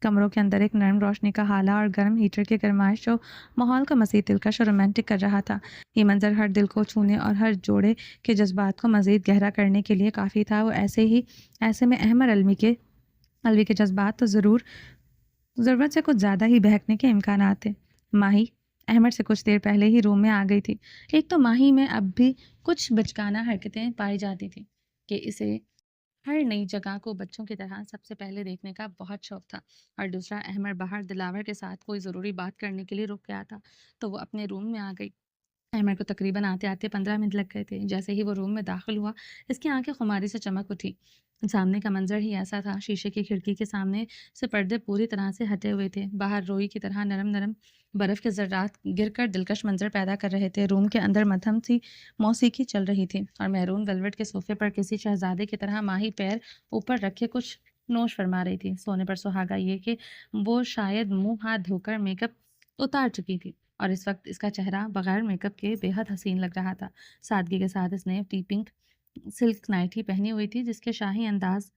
Speaker 1: کمروں کے اندر ایک نرم روشنی کا ہالہ اور گرم ہیٹر کی گرمائش جو ماحول کو مزید دلکش اور رومانٹک کر رہا تھا۔ یہ منظر ہر دل کو چھونے اور ہر جوڑے کے جذبات کو مزید گہرا کرنے کے لیے کافی تھا۔ وہ ایسے میں احمد الوی کے جذبات تو ضرورت سے کچھ زیادہ ہی بہکنے کے امکانات تھے۔ ماہی احمد سے کچھ دیر پہلے ہی روم میں آ گئی تھی۔ ایک تو ماہی میں اب بھی کچھ بچکانہ حرکتیں پائی جاتی تھیں کہ اسے ہر نئی جگہ کو بچوں کی طرح سب سے پہلے دیکھنے کا بہت شوق تھا، اور دوسرا احمد باہر دلاور کے ساتھ کوئی ضروری بات کرنے کے لیے رک گیا تھا تو وہ اپنے روم میں آ گئی۔ احمد کو تقریباً آتے آتے 15 منٹ لگ گئے تھے۔ جیسے ہی وہ روم میں داخل ہوا اس کی آنکھیں خماری سے چمک اٹھی۔ سامنے کا منظر ہی ایسا تھا، شیشے کی کھڑکی کے سامنے سے پردے پوری طرح سے ہٹے ہوئے تھے، باہر روئی کی طرح نرم نرم برف کے ذرات گر کر دلکش منظر پیدا کر رہے تھے۔ روم کے اندر مدھم سی موسیقی چل رہی تھی اور میرون ویلوٹ کے صوفے پر کسی شہزادے کی طرح ماہی پیر اوپر رکھے کچھ نوش فرما رہی تھی۔ سونے پر سہاگا یہ کہ وہ شاید منہ ہاتھ دھو کر میک اپ اتار چکی تھی اور اس وقت اس کا چہرہ بغیر میک اپ کے بے حد حسین لگ رہا تھا۔ سادگی کے ساتھ اس نے ٹی پنک سلک نائٹی پہنی ہوئی تھی جس کے شاہی انداز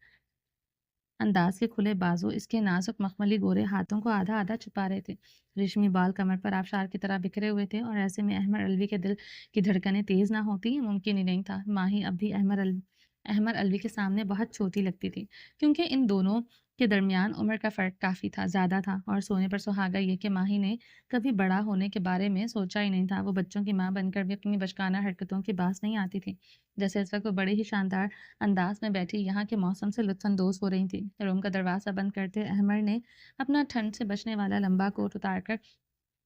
Speaker 1: کے کھلے بازو اس کے نازک مخملی گورے ہاتھوں کو آدھا آدھا چھپا رہے تھے۔ ریشمی بال کمر پر آبشار کی طرح بکھرے ہوئے تھے اور ایسے میں احمد الوی کے دل کی دھڑکنیں تیز نہ ہوتی ممکن ہی نہیں تھا۔ ماہی اب بھی احمد الوی کے سامنے بہت چھوٹی لگتی تھی کیونکہ ان دونوں کے درمیان عمر کا فرق کافی زیادہ تھا، اور سونے پر سہاگا یہ کہ ماہی نے کبھی بڑا ہونے کے بارے میں سوچا ہی نہیں تھا۔ وہ بچوں کی ماں بن کر بھی اپنی بچکانہ حرکتوں کی باز نہیں آتی تھی۔ جیسے اس وقت وہ بڑے ہی شاندار انداز میں بیٹھی یہاں کے موسم سے لطف اندوز ہو رہی تھی۔ روم کا دروازہ بند کرتے احمد نے اپنا ٹھنڈ سے بچنے والا لمبا کوٹ اتار کر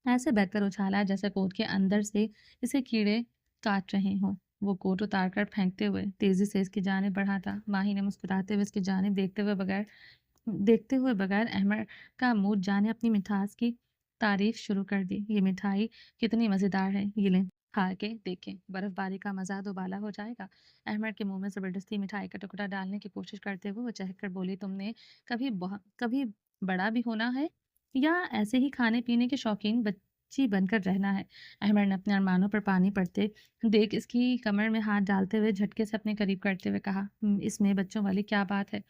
Speaker 1: ایسے بیٹھ کر اچھالا جیسے کوٹ کے اندر سے اسے کیڑے کاٹ رہے ہوں۔ وہ کوٹ اتار کر پھینکتے ہوئے تیزی سے اس کی جانب بڑھا تھا۔ ماہی نے مسکراتے ہوئے اس کی جانب دیکھتے ہوئے بغیر احمد کا منہ جانے اپنی مٹھاس کی تعریف شروع کر دی۔ یہ مٹھائی کتنی مزیدار ہے، یہ لیں کھا کے دیکھیں، برف باری کا مزہ دوبالا ہو جائے گا۔ احمد کے منہ میں زبردستی مٹھائی کا ٹکڑا ڈالنے کی کوشش کرتے ہوئے وہ چہک کر بولی، تم نے کبھی بڑا بھی ہونا ہے یا ایسے ہی کھانے پینے کے شوقین بچی بن کر رہنا ہے؟ احمد نے اپنے ارمانوں پر پانی پڑتے دیکھ اس کی کمر میں ہاتھ ڈالتے ہوئے جھٹکے سے اپنے قریب کرتے ہوئے کہا، اس میں بچوں والی کیا بات ہے؟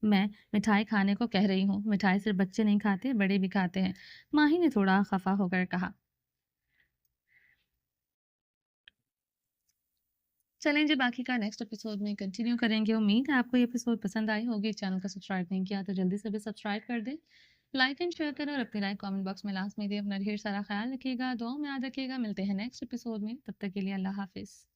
Speaker 1: میں مٹھائی کھانے کو کہہ رہی ہوں، مٹھائی صرف بچے نہیں کھاتے، بڑے بھی کھاتے ہیں۔ ماہی نے تھوڑا خفا ہو کر کہا۔ چلیں جی، باقی کا نیکسٹ ایپیسوڈ میں کنٹینیو کریں گے۔ امید ہے آپ کو یہ ایپیسوڈ پسند آئی ہوگی۔ چینل کا سبسکرائب نہیں کیا تو جلدی سے بھی سبسکرائب کر دیں، لائک اینڈ شیئر کریں اور اپنی رائے کامنٹ باکس میں لازمی دیں۔ اپنا ڈھیر سارا خیال رکھیے گا، دعاؤں میں یاد رکھیے گا۔ ملتے ہیں نیکسٹ ایپیسوڈ میں، تب تک کے لیے اللہ حافظ۔